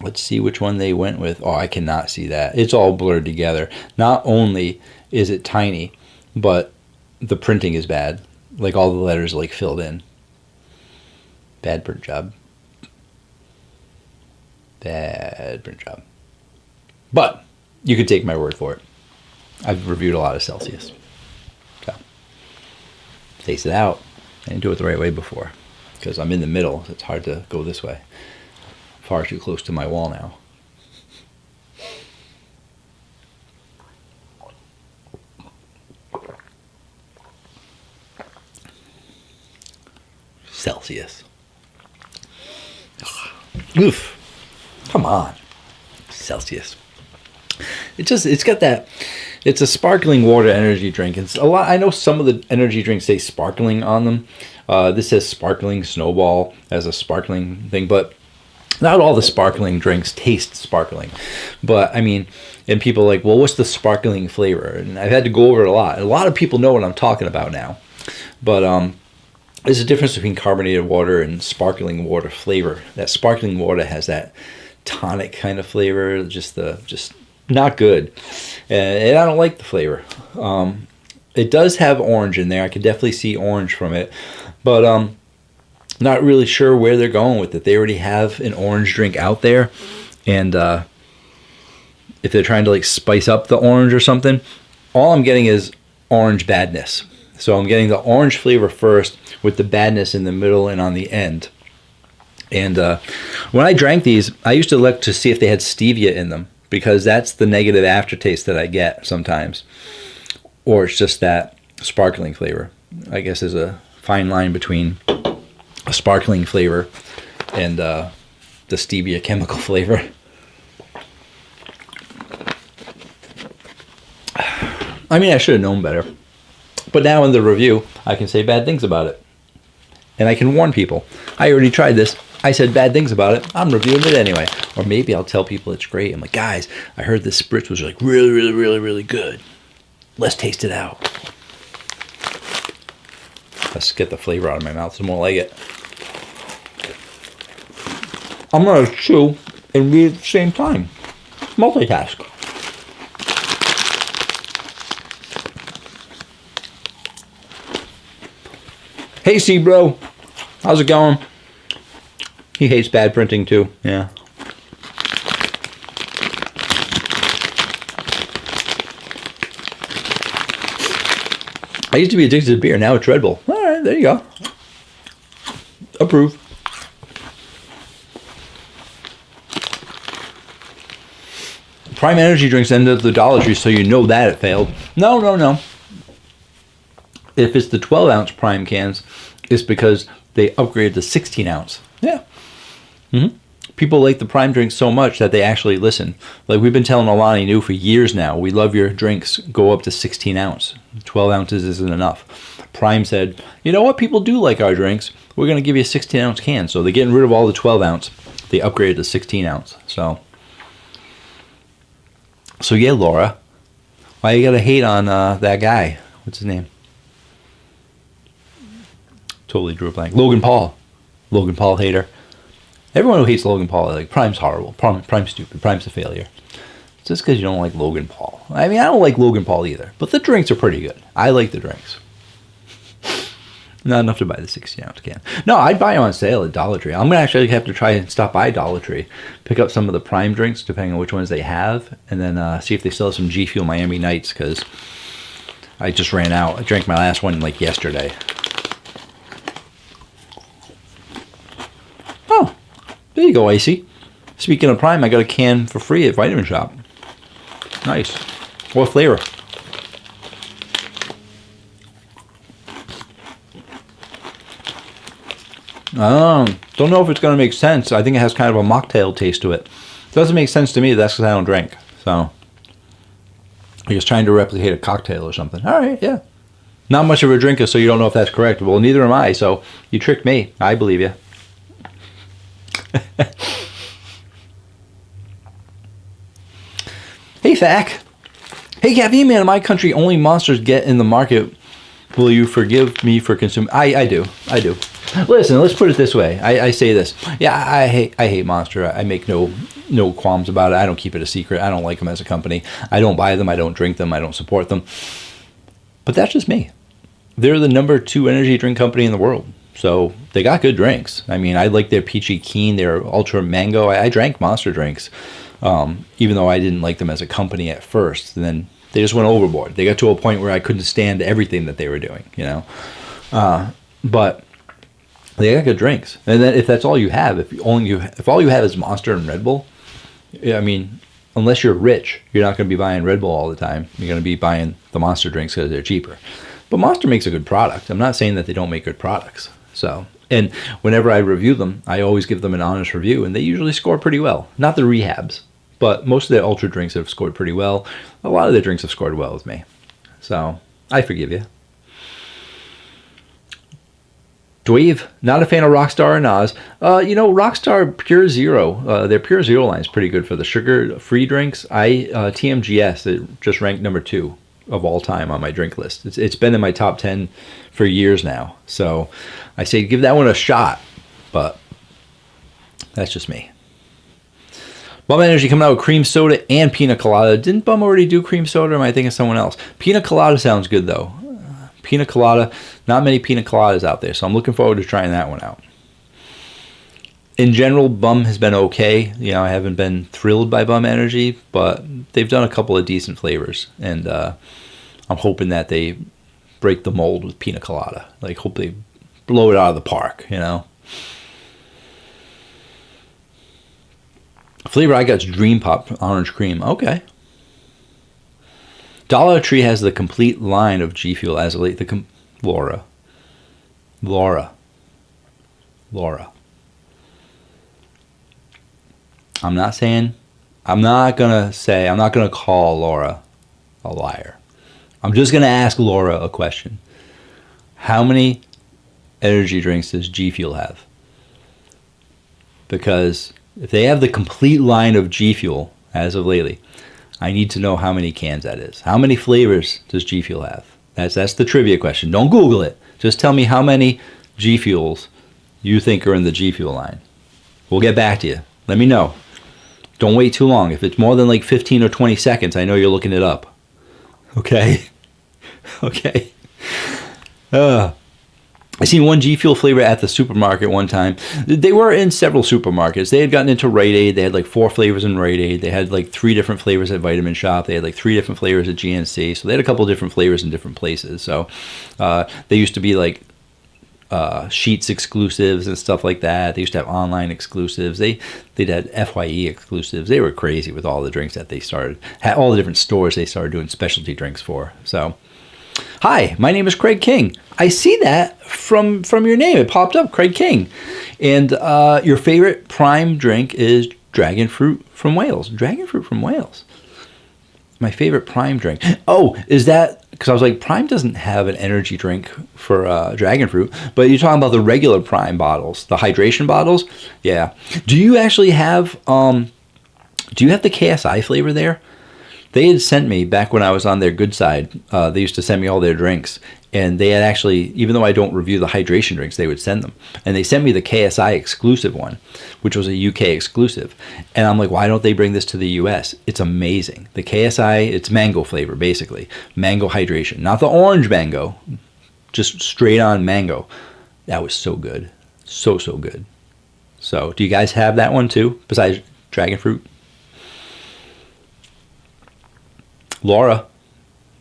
Let's see which one they went with. Oh, I cannot see that. It's all blurred together. Not only is it tiny, but the printing is bad. Like all the letters are like filled in. Bad print job. Bad print job. But you could take my word for it. I've reviewed a lot of Celsius. So, taste it out. I didn't do it the right way before because I'm in the middle. So it's hard to go this way. Far too close to my wall now. Celsius. Oof. Come on. Celsius. It's got that, it's a sparkling water energy drink. It's a lot. I know some of the energy drinks say sparkling on them. This says sparkling Snowball as a sparkling thing, but not all the sparkling drinks taste sparkling. But I mean, and people are like, well, what's the sparkling flavor? And I've had to go over it a lot. A lot of people know what I'm talking about now. But there's a difference between carbonated water and sparkling water flavor. That sparkling water has that tonic kind of flavor, just not good. And I don't like the flavor. It does have orange in there. I could definitely see orange from it. But not really sure where they're going with it. They already have an orange drink out there. And if they're trying to like spice up the orange or something, all I'm getting is orange badness. So I'm getting the orange flavor first with the badness in the middle and on the end. And when I drank these, I used to look to see if they had stevia in them, because that's the negative aftertaste that I get sometimes. Or it's just that sparkling flavor. I guess there's a fine line between a sparkling flavor and the stevia chemical flavor. I mean, I should have known better. But now in the review, I can say bad things about it. And I can warn people. I already tried this. I said bad things about it. I'm reviewing it anyway. Or maybe I'll tell people it's great. I'm like, guys, I heard this spritz was like really, really, really, really good. Let's taste it out. Let's get the flavor out of my mouth some more like it. I'm going to chew and read at the same time. Multitask. Hey, C bro, how's it going? He hates bad printing too. Yeah. I used to be addicted to beer. Now it's Red Bull. All right, there you go. Approve. Prime energy drinks ended at the Dollar Tree, so you know that it failed. No, no, no. If it's the 12-ounce Prime cans, it's because they upgraded to 16-ounce. Yeah. Mm-hmm. People like the Prime drinks so much that they actually listen. Like we've been telling Alani New for years now, we love your drinks, go up to 16 ounce. 12 ounces isn't enough. Prime said, you know what, people do like our drinks. We're going to give you a 16 ounce can. So they're getting rid of all the 12 ounce. They upgraded to 16 ounce. So yeah, Laura, why you got to hate on that guy? What's his name? Totally drew a blank. Logan Paul. Logan Paul hater. Everyone who hates Logan Paul, like, Prime's horrible. Prime's stupid. Prime's a failure. It's just because you don't like Logan Paul. I mean, I don't like Logan Paul either. But the drinks are pretty good. I like the drinks. Not enough to buy the 16-ounce can. No, I'd buy them on sale at Dollar Tree. I'm going to actually have to try and stop by Dollar Tree, pick up some of the Prime drinks, depending on which ones they have, and then see if they still have some G Fuel Miami Nights, because I just ran out. I drank my last one, like, yesterday. Oh. There you go, Icy. Speaking of Prime, I got a can for free at Vitamin Shop. Nice. What flavor? Don't know if it's going to make sense. I think it has kind of a mocktail taste to it. Doesn't make sense to me. That's because I don't drink. So, you're just trying to replicate a cocktail or something. All right, yeah. Not much of a drinker, so you don't know if that's correct. Well, neither am I, so you tricked me. I believe you. Hey, Thack. Hey, Caffeine Man, in my country, only Monsters get in the market. Will you forgive me for consuming? I do. Listen, let's put it this way. I say this. Yeah, I hate Monster. I make no qualms about it. I don't keep it a secret. I don't like them as a company. I don't buy them. I don't drink them. I don't support them. But that's just me. They're the #2 energy drink company in the world. So they got good drinks. I mean, I like their Peachy Keen, their Ultra Mango. I drank Monster drinks, even though I didn't like them as a company at first. And then they just went overboard. They got to a point where I couldn't stand everything that they were doing, you know. But they got good drinks. And then if that's all you have, if all you have is Monster and Red Bull, I mean, unless you're rich, you're not going to be buying Red Bull all the time. You're going to be buying the Monster drinks because they're cheaper. But Monster makes a good product. I'm not saying that they don't make good products. So, and whenever I review them, I always give them an honest review, and they usually score pretty well. Not the rehabs, but most of their Ultra drinks have scored pretty well. A lot of their drinks have scored well with me. So, I forgive you. Dweeb, not a fan of Rockstar or Nas. Rockstar Pure Zero, their Pure Zero line is pretty good for the sugar-free drinks. TMGS, it just ranked #2 of all time on my drink list. It's been in my top 10 for years now. So I say give that one a shot, but that's just me. Bum Energy coming out with cream soda and pina colada. Didn't Bum already do cream soda, or am I thinking of someone else? Pina colada sounds good though. Pina colada, not many pina coladas out there, so I'm looking forward to trying that one out. In general, Bum has been okay. You know, I haven't been thrilled by Bum Energy, but they've done a couple of decent flavors, and I'm hoping that they break the mold with pina colada. Like, hope they blow it out of the park, you know. Flavor I got is Dream Pop Orange Cream. Okay. Dollar Tree has the complete line of G Fuel as of late. Laura. I'm not going to call Laura a liar. I'm just going to ask Laura a question. How many energy drinks does G Fuel have? Because if they have the complete line of G Fuel as of lately, I need to know how many cans that is. How many flavors does G Fuel have? That's the trivia question. Don't Google it. Just tell me how many G Fuels you think are in the G Fuel line. We'll get back to you. Let me know. Don't wait too long. If it's more than like 15 or 20 seconds, I know you're looking it up. Okay? Okay. I seen one G Fuel flavor at the supermarket one time. They were in several supermarkets. They had gotten into Rite Aid. They had like 4 flavors in Rite Aid. They had like 3 different flavors at Vitamin Shop. They had like 3 different flavors at GNC. So they had a couple different flavors in different places. So they used to be like Sheets exclusives and stuff like that. They used to have online exclusives. They had FYE exclusives. They were crazy with all the drinks that they started. Had all the different stores they started doing specialty drinks for. So. Hi, my name is Craig King. I see that from your name. It popped up, Craig King. And your favorite prime drink is dragon fruit from Wales. Dragon fruit from Wales. My favorite prime drink. Oh, is that... Because I was like, Prime doesn't have an energy drink for dragon fruit. But you're talking about the regular Prime bottles. The hydration bottles? Yeah. Do you actually have... do you have the KSI flavor there? They had sent me, back when I was on their good side, they used to send me all their drinks. And they had actually, even though I don't review the hydration drinks, they would send them. And they sent me the KSI exclusive one, which was a UK exclusive. And I'm like, why don't they bring this to the US? It's amazing. The KSI, it's mango flavor, basically. Mango hydration. Not the orange mango, just straight on mango. That was so good. So good. So, do you guys have that one too, besides dragon fruit? Laura,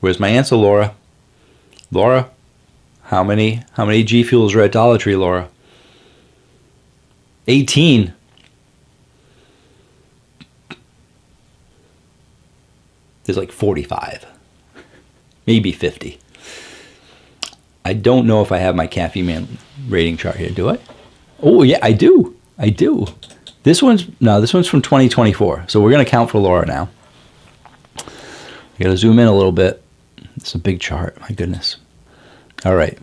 where's my answer, Laura? Laura, how many G Fuels are at Dollar Tree, Laura? 18. There's like 45, maybe 50. I don't know if I have my Caffeine Man rating chart here. Do I? Oh yeah, I do. This one's from 2024. So we're gonna count for Laura now. I gotta zoom in a little bit. It's a big chart, my goodness. All right.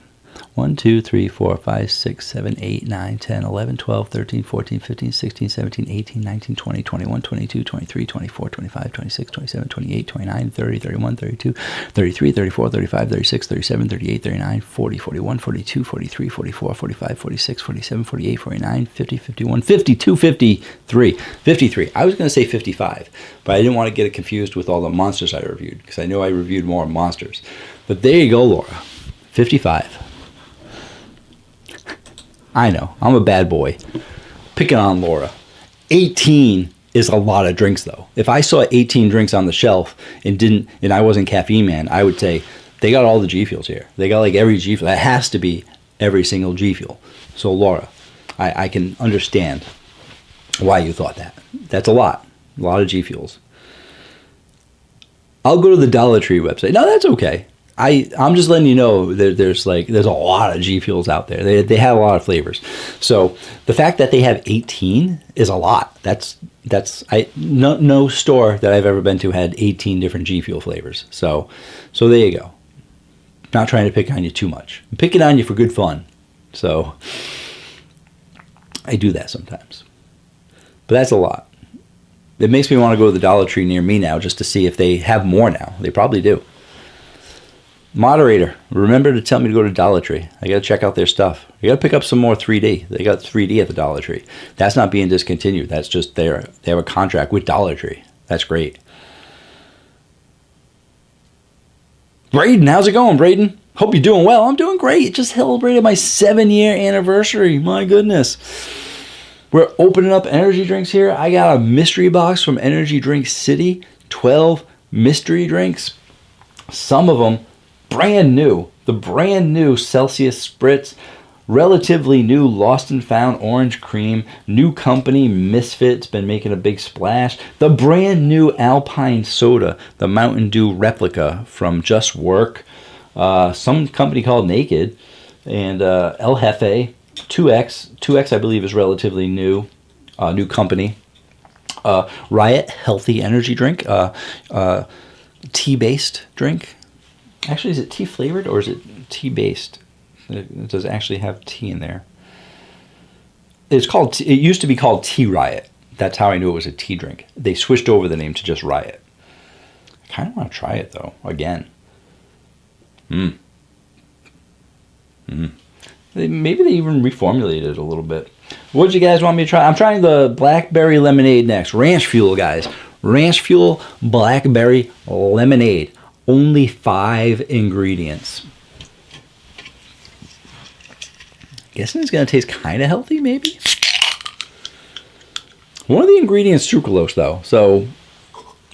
1, 2, 3, 4, 5, 6, 7, 8, 9, 10, 11, 12, 13, 14, 15, 16, 17, 18, 19, 20, 21, 22, 23, 24, 25, 26, 27, 28, 29, 30, 31, 32, 33, 34, 35, 36, 37, 38, 39, 40, 41, 42, 43, 44, 45, 46, 47, 48, 49, 50, 51, 52, 53. 53. I was going to say 55, but I didn't want to get it confused with all the monsters I reviewed, because I know I reviewed more monsters. But there you go, Laura. 55. I know, I'm a bad boy. Picking on Laura. 18 is a lot of drinks, though. If I saw 18 drinks on the shelf and I wasn't Caffeine Man, I would say they got all the G Fuels here. They got like every G Fuel. That has to be every single G Fuel. So Laura, I can understand why you thought that. That's a lot of G Fuels. I'll go to the Dollar Tree website. No, that's okay. I'm just letting you know that there's a lot of G Fuels out there. They have a lot of flavors. So the fact that they have 18 is a lot. No store that I've ever been to had 18 different G Fuel flavors. So there you go. Not trying to pick on you too much. I'm picking on you for good fun. So I do that sometimes. But that's a lot. It makes me want to go to the Dollar Tree near me now just to see if they have more now. They probably do. Moderator, remember to tell me to go to Dollar Tree. I got to check out their stuff. I got to pick up some more 3D. They got 3D at the Dollar Tree. That's not being discontinued. That's just they have a contract with Dollar Tree. That's great. Braden, how's it going, Braden? Hope you're doing well. I'm doing great. Just celebrated my 7-year anniversary. My goodness. We're opening up energy drinks here. I got a mystery box from Energy Drink City. 12 mystery drinks. Some of them brand new. The brand new Celsius Spritz, relatively new Lost and Found Orange Cream, new company Misfit's been making a big splash. The brand new Alpine Soda, the Mountain Dew replica from Just Work, some company called Naked, and El Jefe, 2X I believe is relatively new, new company. Riot Healthy Energy Drink, tea-based drink. Actually, is it tea flavored or is it tea based? It does actually have tea in there. It used to be called Tea Riot. That's how I knew it was a tea drink. They switched over the name to just Riot. I kind of want to try it though again. Maybe they even reformulated it a little bit. What do you guys want me to try? I'm trying the Blackberry Lemonade next. Ranch Fuel, guys. Ranch Fuel Blackberry Lemonade. Only 5 ingredients. guessing it's going to taste kind of healthy, maybe. One of the ingredients is sucralose, though, so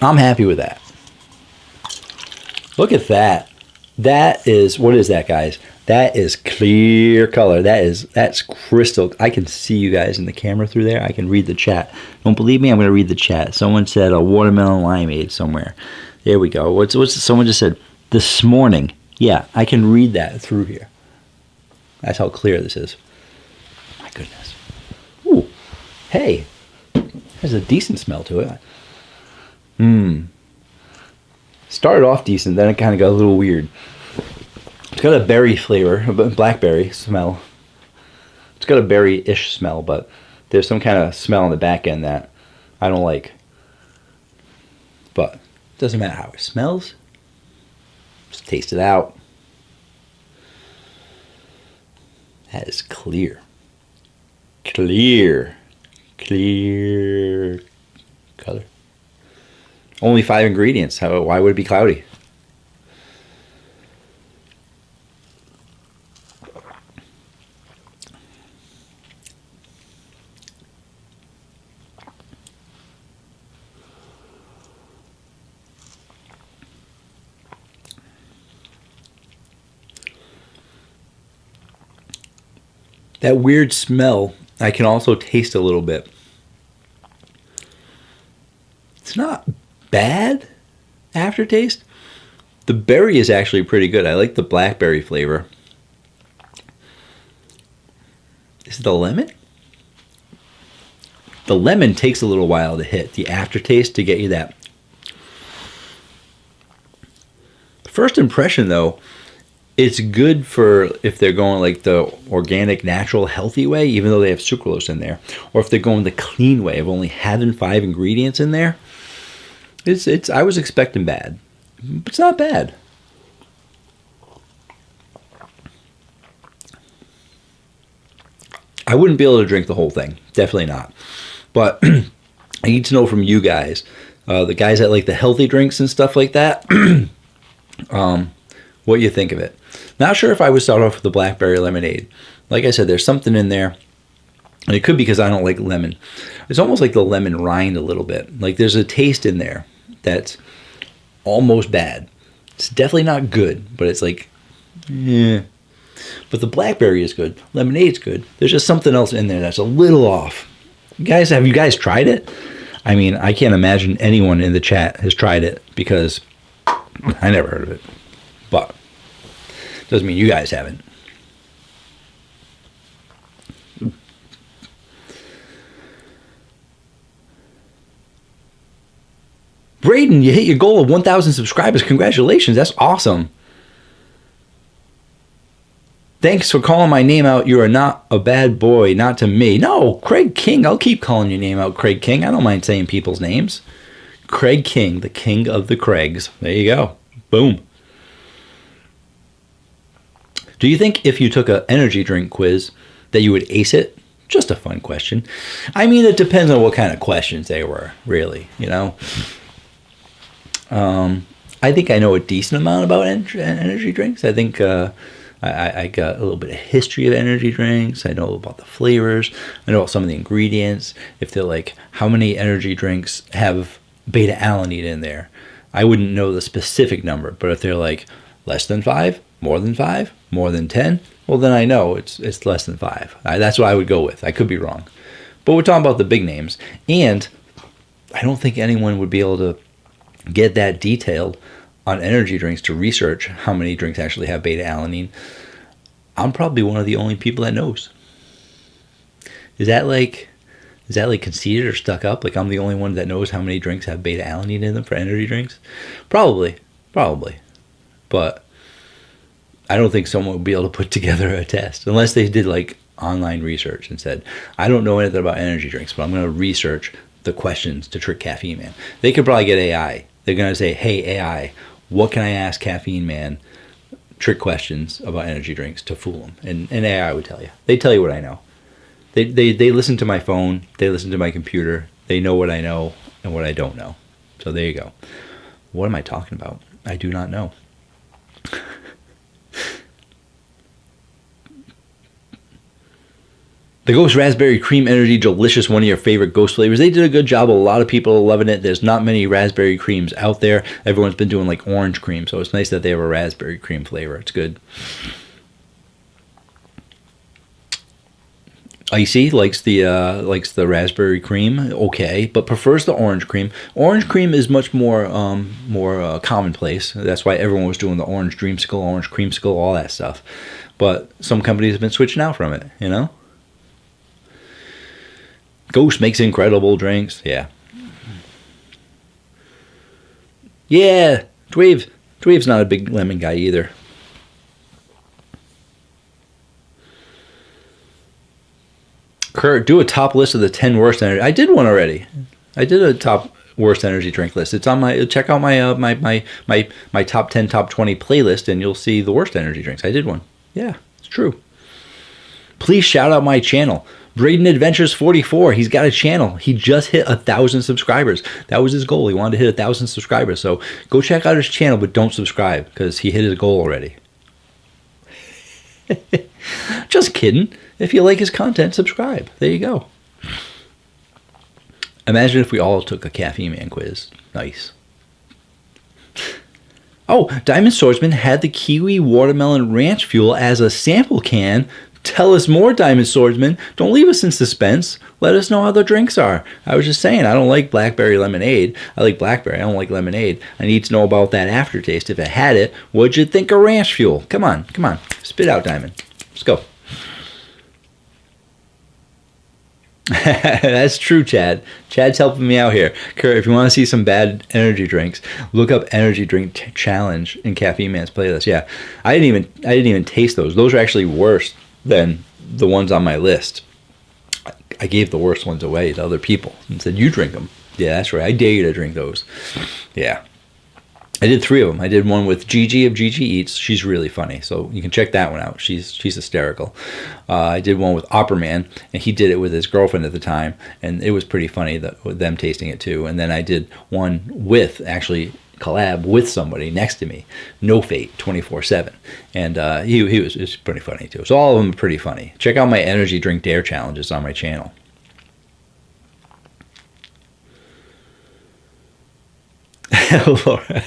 I'm happy with that. Look at that. That is, what is that, guys? That is clear color. That's crystal. I can see you guys in the camera through there. I can read the chat. Don't believe me? I'm going to read the chat. Someone said a watermelon limeade somewhere. There we go. What's someone just said this morning? Yeah, I can read that through here. That's how clear this is. My goodness. Ooh. Hey. There's a decent smell to it. Started off decent, then it kind of got a little weird. It's got a berry flavor, a blackberry smell. It's got a berry-ish smell, but there's some kind of smell on the back end that I don't like. But it doesn't matter how it smells. Just taste it out. That is clear. Clear color. Only 5 ingredients. Why would it be cloudy? That weird smell, I can also taste a little bit. It's not bad aftertaste. The berry is actually pretty good. I like the blackberry flavor. Is it the lemon? The lemon takes a little while to hit the aftertaste to get you that. First impression, though, it's good for if they're going like the organic, natural, healthy way, even though they have sucralose in there, or if they're going the clean way of only having 5 ingredients in there. It's. I was expecting bad, but it's not bad. I wouldn't be able to drink the whole thing, definitely not. But I need to know from you guys, the guys that like the healthy drinks and stuff like that, what you think of it. Not sure if I would start off with the blackberry lemonade. Like I said, there's something in there. And it could be because I don't like lemon. It's almost like the lemon rind a little bit. Like there's a taste in there that's almost bad. It's definitely not good, but it's like, yeah. But the blackberry is good. Lemonade's good. There's just something else in there that's a little off. Guys, have you guys tried it? I mean, I can't imagine anyone in the chat has tried it because I never heard of it. But doesn't mean you guys haven't. Braden, you hit your goal of 1,000 subscribers. Congratulations. That's awesome. Thanks for calling my name out. You are not a bad boy, not to me. No, Craig King. I'll keep calling your name out, Craig King. I don't mind saying people's names. Craig King, the king of the Craigs. There you go. Boom. Do you think if you took an energy drink quiz that you would ace it? Just a fun question. I mean, it depends on what kind of questions they were, really, you know? I think I know a decent amount about energy drinks. I think I got a little bit of history of energy drinks. I know about the flavors. I know some of the ingredients. If they're like, how many energy drinks have beta-alanine in there? I wouldn't know the specific number, but if they're like less than 5, more than 5, more than 10, well, then I know it's less than 5. That's what I would go with. I could be wrong. But we're talking about the big names. And I don't think anyone would be able to get that detailed on energy drinks to research how many drinks actually have beta-alanine. I'm probably one of the only people that knows. Is that like conceited or stuck up? Like I'm the only one that knows how many drinks have beta-alanine in them for energy drinks? Probably. But I don't think someone would be able to put together a test unless they did like online research and said, I don't know anything about energy drinks, but I'm going to research the questions to trick Caffeine Man. They could probably get AI. They're going to say, hey, AI, what can I ask Caffeine Man trick questions about energy drinks to fool them? And AI would tell you. They tell you what I know. They listen to my phone. They listen to my computer. They know what I know and what I don't know. So there you go. What am I talking about? I do not know. The Ghost Raspberry Cream Energy Delicious, one of your favorite Ghost flavors. They did a good job. A lot of people are loving it. There's not many raspberry creams out there. Everyone's been doing like orange cream, so it's nice that they have a raspberry cream flavor. It's good. Icy likes the raspberry cream, okay, but prefers the orange cream. Orange cream is much more commonplace. That's why everyone was doing the orange dreamsicle, orange creamsicle, all that stuff. But some companies have been switching out from it, you know. Ghost makes incredible drinks. Yeah. Yeah. Dwave's not a big lemon guy either. Kurt, do a top list of the 10 worst energy. I did one already. I did a top worst energy drink list. It's on my, check out my my top 10, top 20 playlist, and you'll see the worst energy drinks. I did one. Yeah, it's true. Please shout out my channel. Braden Adventures 44. He's got a channel. He just hit 1,000 subscribers. That was his goal. He wanted to hit 1,000 subscribers. So go check out his channel, but don't subscribe because he hit his goal already. Just kidding. If you like his content, subscribe. There you go. Imagine if we all took a Caffeine Man quiz. Nice. Oh, Diamond Swordsman had the Kiwi Watermelon Ranch Fuel as a sample can. Tell us more, Diamond Swordsman. Don't leave us in suspense. Let us know how the drinks are. I was just saying, I don't like blackberry lemonade. I like blackberry. I don't like lemonade. I need to know about that aftertaste. If it had it, what'd you think of Ranch Fuel? Come on. Spit out, Diamond. Let's go. That's true, Chad. Chad's helping me out here. Kurt, if you want to see some bad energy drinks, look up Energy Drink Challenge in Caffeine Man's playlist. Yeah, I didn't even taste those. Those are actually worse than the ones on my list. I gave the worst ones away to other people and said, "You drink them." Yeah, that's right. I dare you to drink those. Yeah. I did 3 of them. I did one with Gigi of Gigi Eats. She's really funny, so you can check that one out. She's hysterical. I did one with Opperman, and he did it with his girlfriend at the time, and it was pretty funny with them tasting it too. And then I did one with, actually collab with somebody next to me, No Fate 24/7, and he was pretty funny too. So all of them are pretty funny. Check out my Energy Drink Dare challenges on my channel. Laura,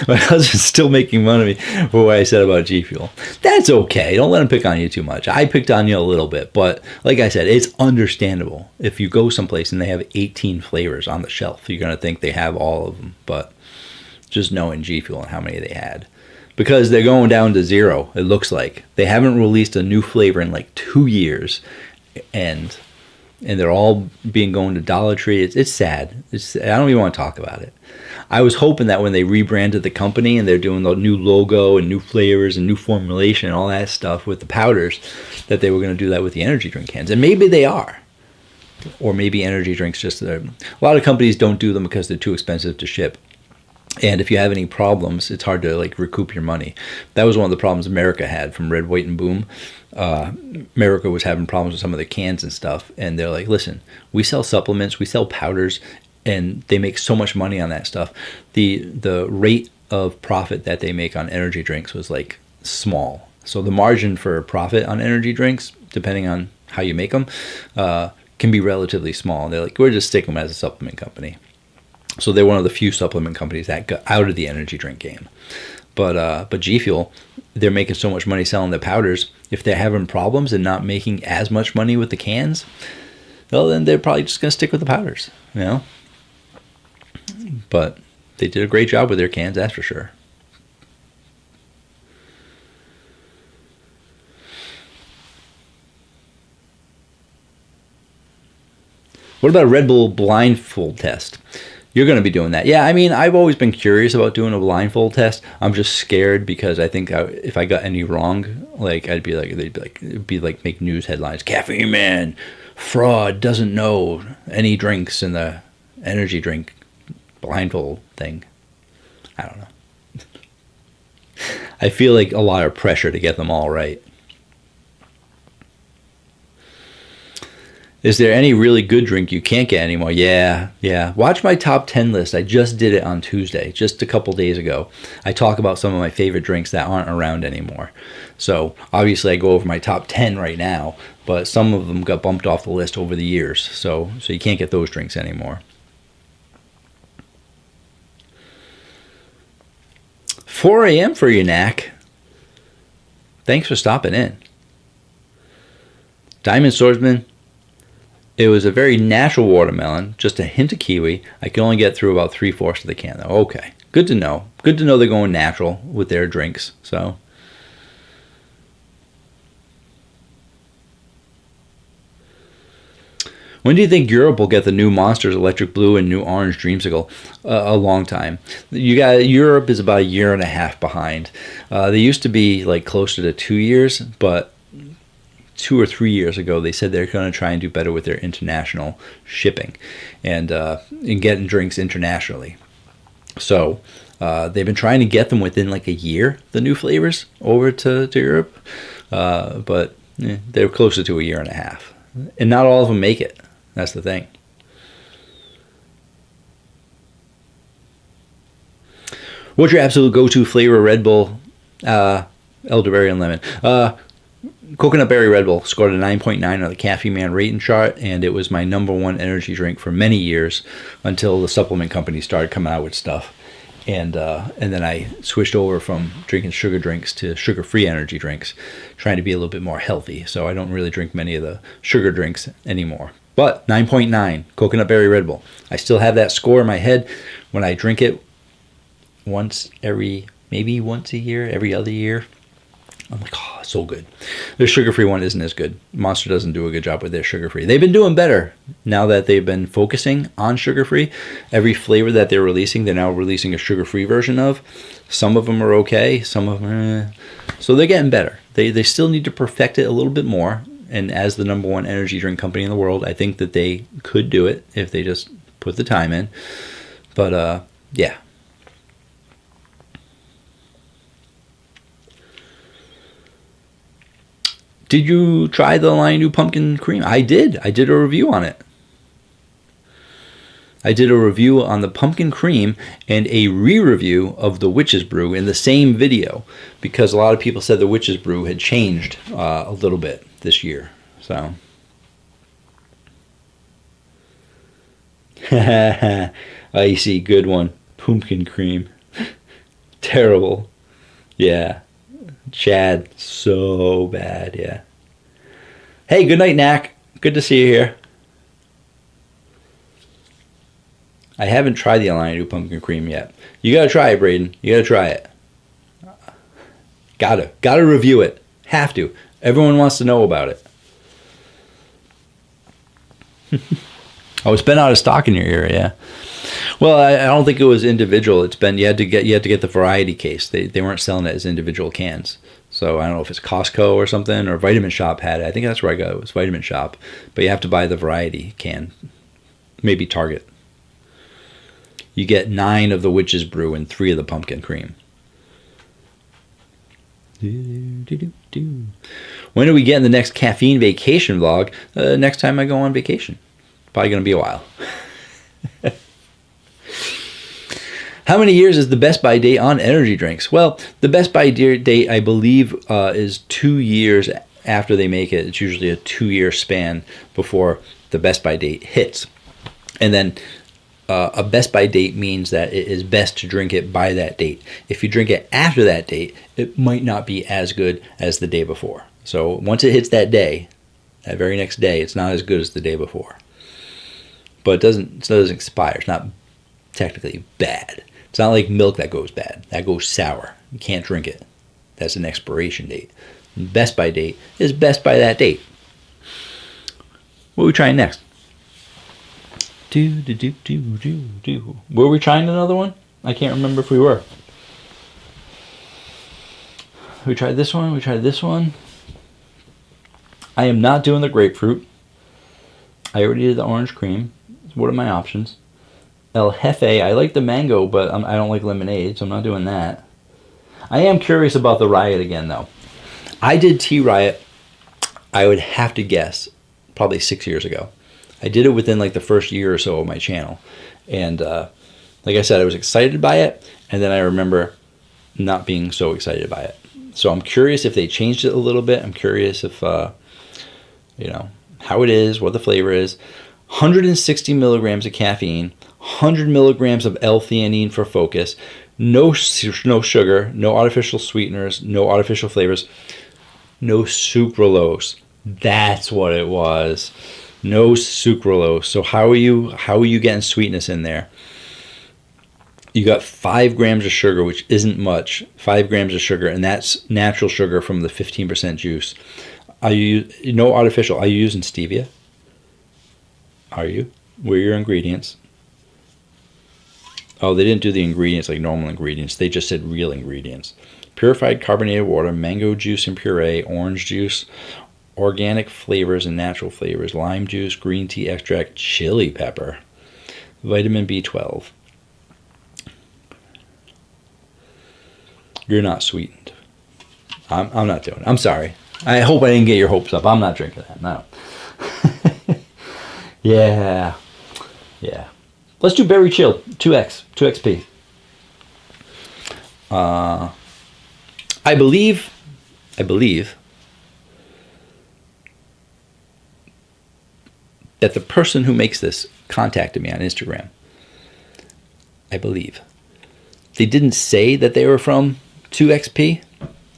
my husband's still making fun of me for what I said about G Fuel. That's okay. Don't let him pick on you too much. I picked on you a little bit, but like I said, it's understandable. If you go someplace and they have 18 flavors on the shelf, you're going to think they have all of them, but just knowing G Fuel and how many they had. Because they're going down to 0, it looks like. They haven't released a new flavor in like 2 years, and they're all being going to Dollar Tree. It's sad. I don't even want to talk about it. I was hoping that when they rebranded the company and they're doing the new logo and new flavors and new formulation and all that stuff with the powders, that they were going to do that with the energy drink cans. And maybe they are. Or maybe energy drinks just... A lot of companies don't do them because they're too expensive to ship. And if you have any problems, it's hard to like recoup your money. That was one of the problems America had from Red, White, and Boom. America was having problems with some of the cans and stuff. And they're like, listen, we sell supplements, we sell powders, and they make so much money on that stuff. The rate of profit that they make on energy drinks was like small. So the margin for profit on energy drinks, depending on how you make them, can be relatively small. And they're like, we're just sticking them as a supplement company. So they're one of the few supplement companies that got out of the energy drink game. But G Fuel, they're making so much money selling their powders. If they're having problems and not making as much money with the cans, well, then they're probably just going to stick with the powders, you know? But they did a great job with their cans, that's for sure. What about a Red Bull blindfold test? You're going to be doing that. Yeah, I mean, I've always been curious about doing a blindfold test. I'm just scared because I think if I got any wrong, like it'd be like make news headlines. Caffeine Man, fraud, doesn't know any drinks in the energy drink blindfold thing. I don't know. I feel like a lot of pressure to get them all right. Is there any really good drink you can't get anymore? Yeah. Watch my top 10 list. I just did it on Tuesday, just a couple days ago. I talk about some of my favorite drinks that aren't around anymore. So obviously I go over my top 10 right now, but some of them got bumped off the list over the years. So you can't get those drinks anymore. 4 a.m. for you, Knack. Thanks for stopping in. Diamond Swordsman. It was a very natural watermelon, just a hint of kiwi. I can only get through about 3/4 of the can, though. Okay, good to know. Good to know they're going natural with their drinks. So, when do you think Europe will get the new Monsters Electric Blue and new Orange Dreamsicle? A long time. Europe is about a year and a half behind. They used to be like closer to 2 years, but 2 or 3 years ago, they said they're going to try and do better with their international shipping and getting drinks internationally. So they've been trying to get them within like a year, the new flavors, over to Europe. But they're closer to a year and a half. And not all of them make it. That's the thing. What's your absolute go-to flavor Red Bull? Elderberry and lemon. Coconut Berry Red Bull scored a 9.9 on the Caffeine Man rating chart, and it was my #1 energy drink for many years until the supplement company started coming out with stuff. And then I switched over from drinking sugar drinks to sugar-free energy drinks, trying to be a little bit more healthy. So I don't really drink many of the sugar drinks anymore. But 9.9, Coconut Berry Red Bull. I still have that score in my head when I drink it maybe once a year, every other year. I'm like, oh, so good. The sugar-free one isn't as good. Monster doesn't do a good job with their sugar-free. They've been doing better now that they've been focusing on sugar-free. Every flavor that they're releasing, they're now releasing a sugar-free version of. Some of them are okay. Some of them so they're getting better. They still need to perfect it a little bit more. And as the #1 energy drink company in the world, I think that they could do it if they just put the time in. But, yeah. Did you try the Lion New Pumpkin Cream? I did. I did a review on it. I did a review on the pumpkin cream and a re-review of the Witch's Brew in the same video because a lot of people said the Witch's Brew had changed a little bit this year. So, icy, good one. Pumpkin cream. Terrible. Yeah. Chad, so bad, yeah. Hey, good night, Knack. Good to see you here. I haven't tried the Lion New Pumpkin Cream yet. You gotta try it, Braden. You gotta try it. Gotta review it. Have to. Everyone wants to know about it. Oh, it's been out of stock in your area, yeah. Well, I don't think it was individual. It's been you had to get the variety case. They weren't selling it as individual cans. So I don't know if it's Costco or something or Vitamin Shop had it. I think that's where I got it. It was Vitamin Shop, but you have to buy the variety can. Maybe Target. You get 9 of the Witch's Brew and 3 of the pumpkin cream. When are we getting the next caffeine vacation vlog? Next time I go on vacation. Probably going to be a while. How many years is the Best By date on energy drinks? Well, the Best By date, I believe, is 2 years after they make it. It's usually a 2-year span before the Best By date hits. And then a Best By date means that it is best to drink it by that date. If you drink it after that date, it might not be as good as the day before. So once it hits that day, that very next day, it's not as good as the day before. But it doesn't expire. It's not technically bad. It's not like milk that goes bad. That goes sour. You can't drink it. That's an expiration date. Best By date is best by that date. What are we trying next? Were we trying another one? I can't remember if we were. We tried this one. We tried this one. I am not doing the grapefruit. I already did the orange cream. What are my options? El Jefe. I like the mango, but I don't like lemonade, so I'm not doing that. I am curious about the Riot again, though. I did Tea Riot, I would have to guess, probably 6 years ago. I did it within like the first year or so of my channel. And like I said, I was excited by it. And then I remember not being so excited by it. So I'm curious if they changed it a little bit. I'm curious if, you know, how it is, what the flavor is. 160 milligrams of caffeine, 100 milligrams of L-theanine for focus, no sugar, no artificial sweeteners, no artificial flavors, no sucralose. That's what it was. No sucralose. So how are you getting sweetness in there? You got 5 grams of sugar, which isn't much. 5 grams of sugar, and that's natural sugar from the 15% juice. Are you no artificial? Are you using stevia? Are you? Where are your ingredients? Oh, they didn't do the ingredients like normal ingredients. They just said real ingredients. Purified carbonated water, mango juice and puree, orange juice, organic flavors and natural flavors, lime juice, green tea extract, chili pepper, vitamin B12. You're not sweetened. I'm not doing it. I'm sorry. I hope I didn't get your hopes up. I'm not drinking that. No. Yeah. Let's do Berry Chill 2XP. I believe that the person who makes this contacted me on Instagram. I believe. They didn't say that they were from 2XP.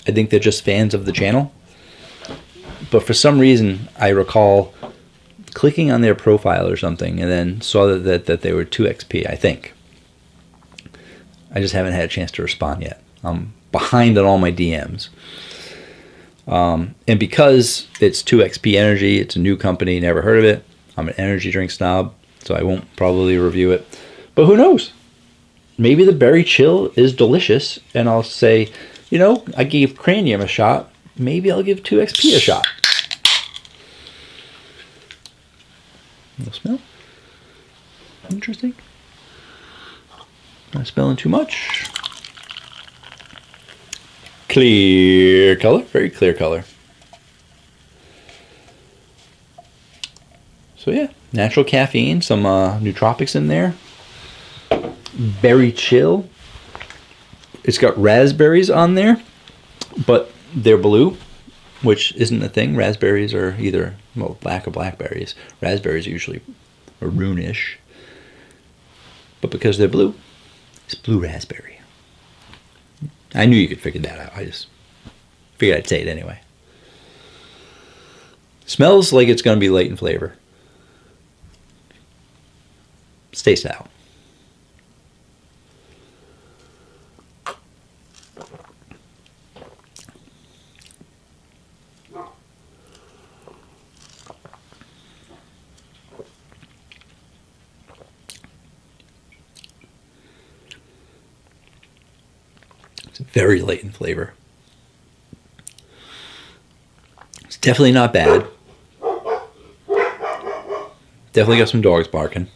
I think they're just fans of the channel. But for some reason, I recall clicking on their profile or something and then saw that they were 2XP, I think. I just haven't had a chance to respond yet. I'm behind on all my DMs. And because it's 2XP Energy, it's a new company, never heard of it. I'm an energy drink snob, so I won't probably review it. But who knows? Maybe the Berry Chill is delicious, and I'll say, you know, I gave Cranium a shot. Maybe I'll give 2XP a shot. No smell? Interesting. Not smelling too much. Clear color, very clear color. So yeah, natural caffeine, some nootropics in there. Berry Chill. It's got raspberries on there, but they're blue, which isn't a thing. Raspberries are either, well, black or blackberries. Raspberries are usually maroonish. But because they're blue, it's blue raspberry. I knew you could figure that out. I just figured I'd say it anyway. Smells like it's going to be light in flavor. Let's taste it out. It's very light in flavor. It's definitely not bad. Definitely got some dogs barking.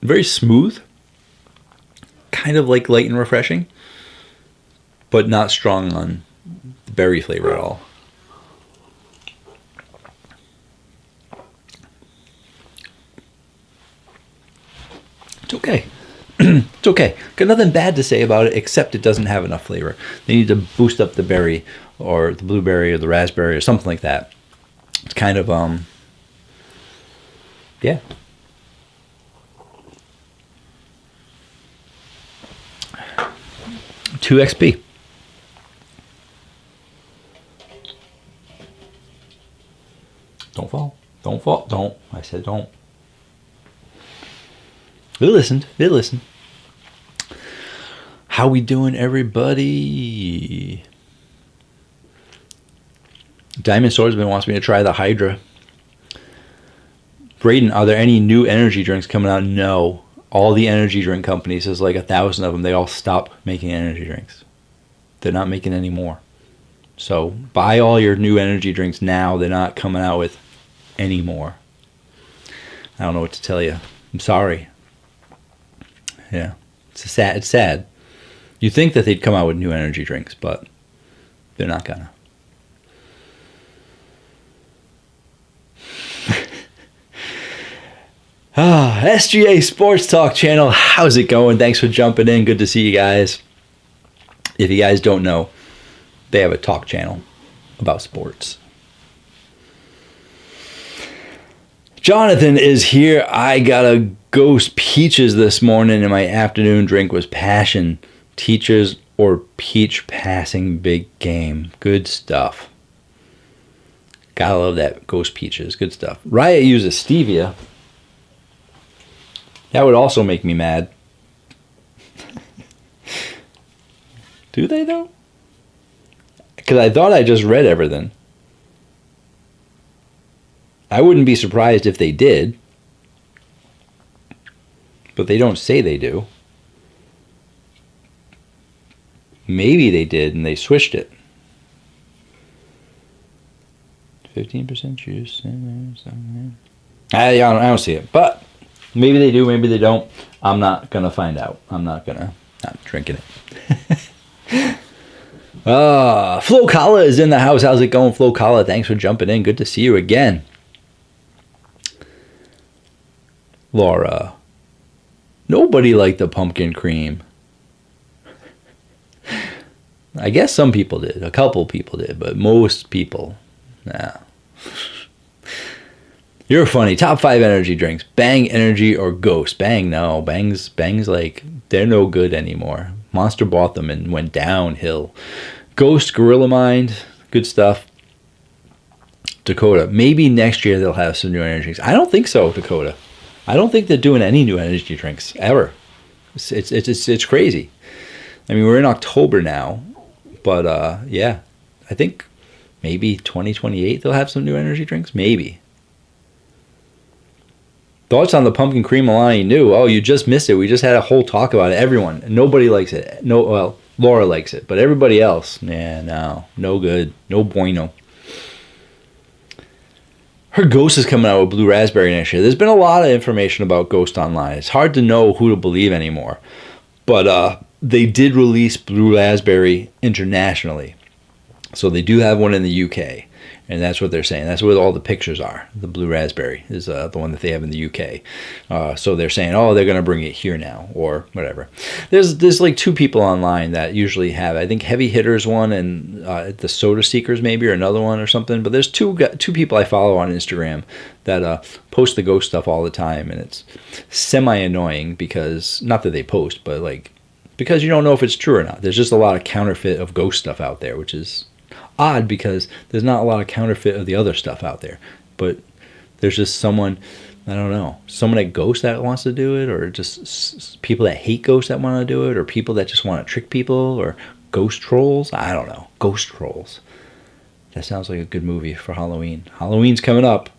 Very smooth. Kind of like light and refreshing. But not strong on the berry flavor at all. It's okay. It's okay. Got nothing bad to say about it, except it doesn't have enough flavor. They need to boost up the berry, or the blueberry, or the raspberry, or something like that. It's kind of, yeah. Two XP. Don't fall. Don't fall. Don't. I said don't. They listened. They listened. How we doing, everybody? Diamond Swordsman wants me to try the Hydra. Braden, are there any new energy drinks coming out? No. All the energy drink companies, there's like 1,000 of them, they all stopped making energy drinks. They're not making any more. So buy all your new energy drinks now. They're not coming out with any more. I don't know what to tell you. I'm sorry. Yeah, it's sad. You think that they'd come out with new energy drinks, but they're not gonna. SGA Sports Talk channel. How's it going? Thanks for jumping in. Good to see you guys. If you guys don't know, they have a talk channel about sports. Jonathan is here. I got a Ghost Peaches this morning, and my afternoon drink was Passion. Teachers or peach passing big game. Good stuff. Gotta love that Ghost Peaches. Good stuff. Riot uses stevia. That would also make me mad. Do they, though? Because I thought I just read everything. I wouldn't be surprised if they did. But they don't say they do. Maybe they did and they switched it. 15% juice. I don't see it. But maybe they do, maybe they don't. I'm not going to find out. I'm not drinking it. Flo Kala is in the house. How's it going, Flo Kala? Thanks for jumping in. Good to see you again. Laura. Nobody liked the pumpkin cream. I guess some people did. A couple people did, but most people, nah. You're funny. Top 5 energy drinks. Bang Energy or Ghost? Bang, no. Bang's like, they're no good anymore. Monster bought them and went downhill. Ghost, Gorilla Mind, good stuff. Dakota. Maybe next year they'll have some new energy drinks. I don't think so, Dakota. I don't think they're doing any new energy drinks ever. It's crazy. I mean, we're in October now, but yeah, I think maybe 2028 they'll have some new energy drinks. Maybe. Thoughts on the pumpkin cream, Alani knew. Oh, you just missed it. We just had a whole talk about it. Everyone, nobody likes it. No, well, Laura likes it, but everybody else, no good, no bueno. Her Ghost is coming out with Blue Raspberry next year. There's been a lot of information about Ghost online. It's hard to know who to believe anymore. But they did release Blue Raspberry internationally. So they do have one in the UK. And that's what they're saying. That's where all the pictures are. The Blue Raspberry is the one that they have in the UK. So they're saying, oh, they're going to bring it here now or whatever. There's like 2 people online that usually have, I think Heavy Hitters one and the Soda Seekers maybe, or another one or something. But there's two people I follow on Instagram that post the Ghost stuff all the time. And it's semi-annoying because, not that they post, but like, because you don't know if it's true or not. There's just a lot of counterfeit of Ghost stuff out there, which is odd because there's not a lot of counterfeit of the other stuff out there. But there's just someone, I don't know, someone at Ghost that wants to do it, or just people that hate Ghost that want to do it, or people that just want to trick people, or Ghost Trolls. I don't know. Ghost Trolls. That sounds like a good movie for Halloween. Halloween's coming up.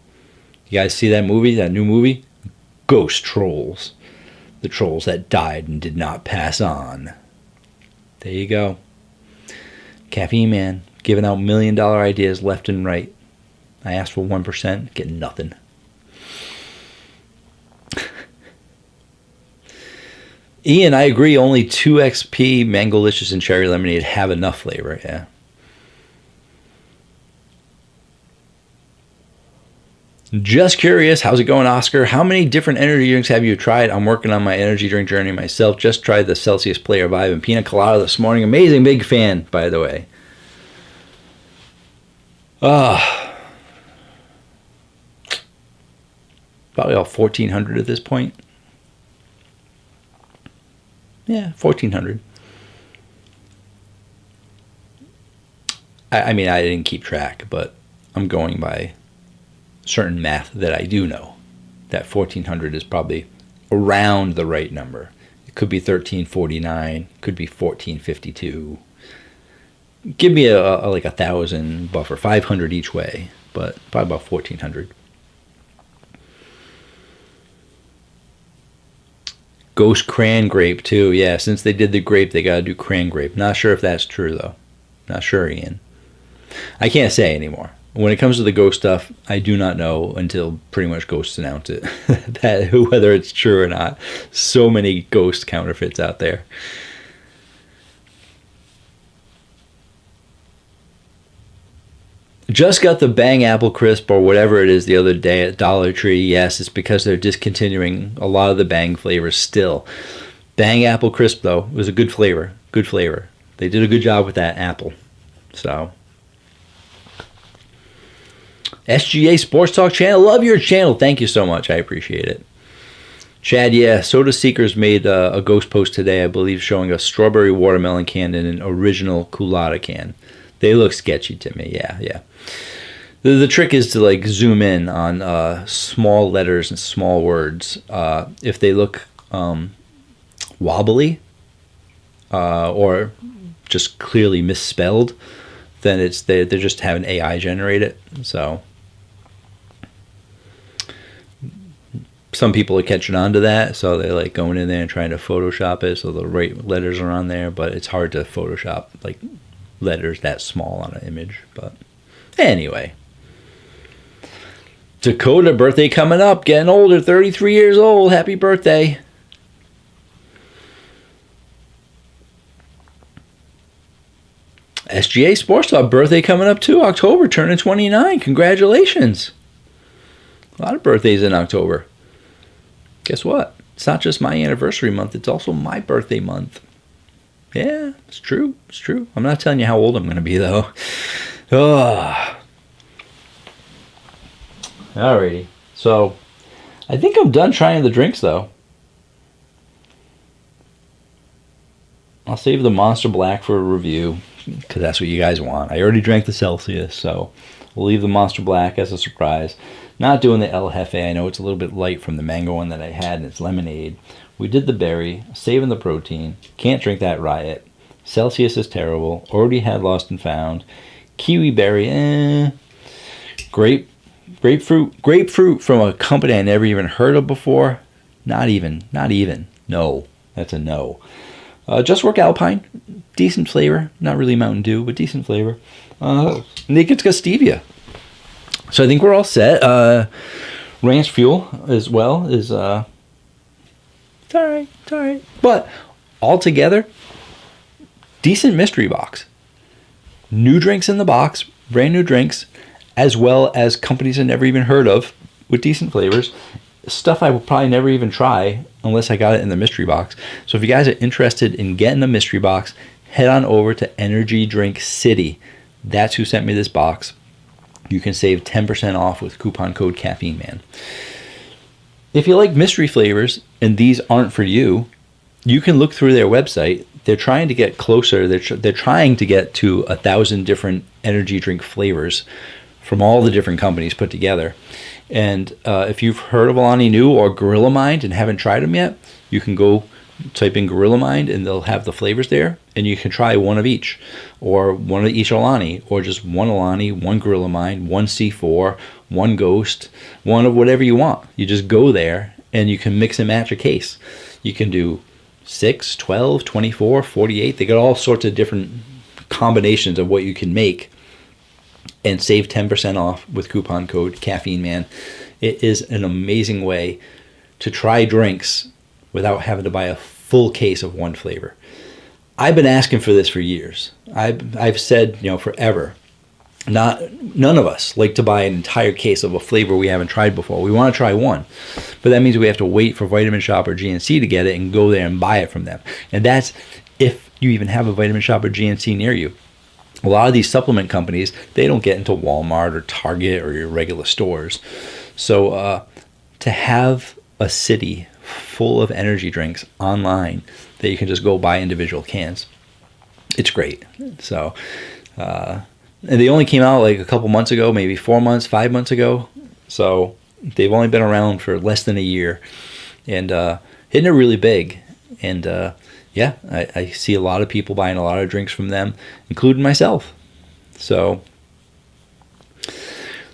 You guys see that movie, that new movie? Ghost Trolls. The trolls that died and did not pass on. There you go. Caffeine Man. Giving out $1 million ideas left and right. I asked for 1%, get nothing. Ian, I agree. Only 2XP, Mango-licious, and Cherry Lemonade have enough flavor. Yeah. Just curious. How's it going, Oscar? How many different energy drinks have you tried? I'm working on my energy drink journey myself. Just tried the Celsius Player Vibe and Pina Colada this morning. Amazing. Big fan, by the way. Probably all 1,400 at this point. Yeah, 1,400. I mean, I didn't keep track, but I'm going by certain math that I do know. That 1,400 is probably around the right number. It could be 1,349, could be 1,452. Give me like 1,000 buffer, 500 each way, but probably about 1,400. Ghost Cran Grape too, yeah. Since they did the grape, they gotta do Cran Grape. Not sure if that's true though. Not sure, Ian. I can't say anymore. When it comes to the Ghost stuff, I do not know until pretty much Ghosts announce it. That whether it's true or not. So many Ghost counterfeits out there. Just got the Bang Apple Crisp or whatever it is the other day at Dollar Tree. Yes, it's because they're discontinuing a lot of the Bang flavors still. Bang Apple Crisp, though, was a good flavor. Good flavor. They did a good job with that apple. So, SGA Sports Talk channel. Love your channel. Thank you so much. I appreciate it. Chad, yeah, Soda Seekers made a ghost post today, I believe, showing a strawberry watermelon can and an original Coolada can. They look sketchy to me. Yeah. The trick is to like zoom in on small letters and small words. If they look wobbly or just clearly misspelled, then they're just having AI generate it. So some people are catching on to that, so they're like going in there and trying to Photoshop it so the right letters are on there, but it's hard to Photoshop like letters that small on an image. But anyway, Dakota birthday coming up, getting older, 33 years old. Happy birthday. SGA Sports Talk birthday coming up too, October, turning 29. Congratulations. A lot of birthdays in October. Guess what? It's not just my anniversary month, it's also my birthday month. Yeah, it's true. It's true. I'm not telling you how old I'm going to be, though. Oh. Alrighty. So, I think I'm done trying the drinks, though. I'll save the Monster Black for a review, because that's what you guys want. I already drank the Celsius, so we'll leave the Monster Black as a surprise. Not doing the El Jefe. I know it's a little bit light from the mango one that I had, and it's lemonade. We did the berry, saving the protein. Can't drink that Riot. Celsius is terrible. Already had Lost and Found. Kiwi berry, Grapefruit from a company I never even heard of before. Not even. No, that's a no. Just Work Alpine, decent flavor. Not really Mountain Dew, but decent flavor. Naked's got stevia. So I think we're all set. Ranch Fuel as well is it's alright. But altogether, decent mystery box. New drinks in the box, brand new drinks, as well as companies I never even heard of with decent flavors. Stuff I would probably never even try unless I got it in the mystery box. So if you guys are interested in getting a mystery box, head on over to Energy Drink City. That's who sent me this box. You can save 10% off with coupon code CaffeineMan. If you like mystery flavors and these aren't for you, you can look through their website. They're trying to get closer. They're trying to get to 1,000 different energy drink flavors from all the different companies put together. And if you've heard of Alani Nu or Gorilla Mind and haven't tried them yet, you can go type in Gorilla Mind and they'll have the flavors there, and you can try one of each, or one of each Alani, or just one Alani, one Gorilla Mind, one C4, one Ghost, one of whatever you want. You just go there and you can mix and match a case. You can do 6, 12, 24, 48. They got all sorts of different combinations of what you can make and save 10% off with coupon code CaffeineMan. It is an amazing way to try drinks without having to buy a full case of one flavor. I've been asking for this for years. I've said, forever. None of us like to buy an entire case of a flavor we haven't tried before. We want to try one, but that means we have to wait for Vitamin Shop or GNC to get it and go there and buy it from them. And that's if you even have a Vitamin Shop or GNC near you. A lot of these supplement companies, they don't get into Walmart or Target or your regular stores. So to have a city full of energy drinks online that you can just go buy individual cans, it's great. So and they only came out like a couple months ago, maybe 4 months, 5 months ago. So they've only been around for less than a year and hitting it really big. And I see a lot of people buying a lot of drinks from them, including myself. So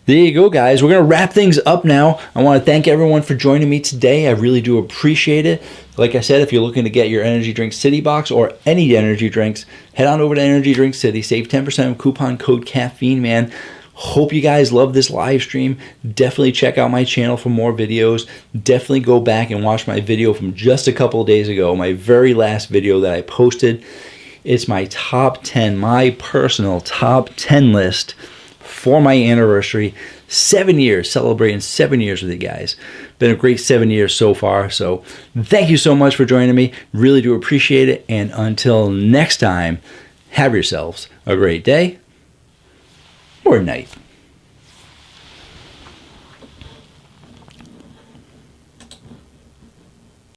there you go, guys. We're going to wrap things up now. I want to thank everyone for joining me today. I really do appreciate it. Like I said, if you're looking to get your Energy Drink City box or any energy drinks, head on over to Energy Drink City. Save 10% with coupon code CaffeineMan. Hope you guys love this live stream. Definitely check out my channel for more videos. Definitely go back and watch my video from just a couple of days ago, my very last video that I posted. It's my top 10, my personal top 10 list for my anniversary. 7 years, celebrating 7 years with you guys. Been a great 7 years so far. So thank you so much for joining me. Really do appreciate it. And until next time, have yourselves a great day or night.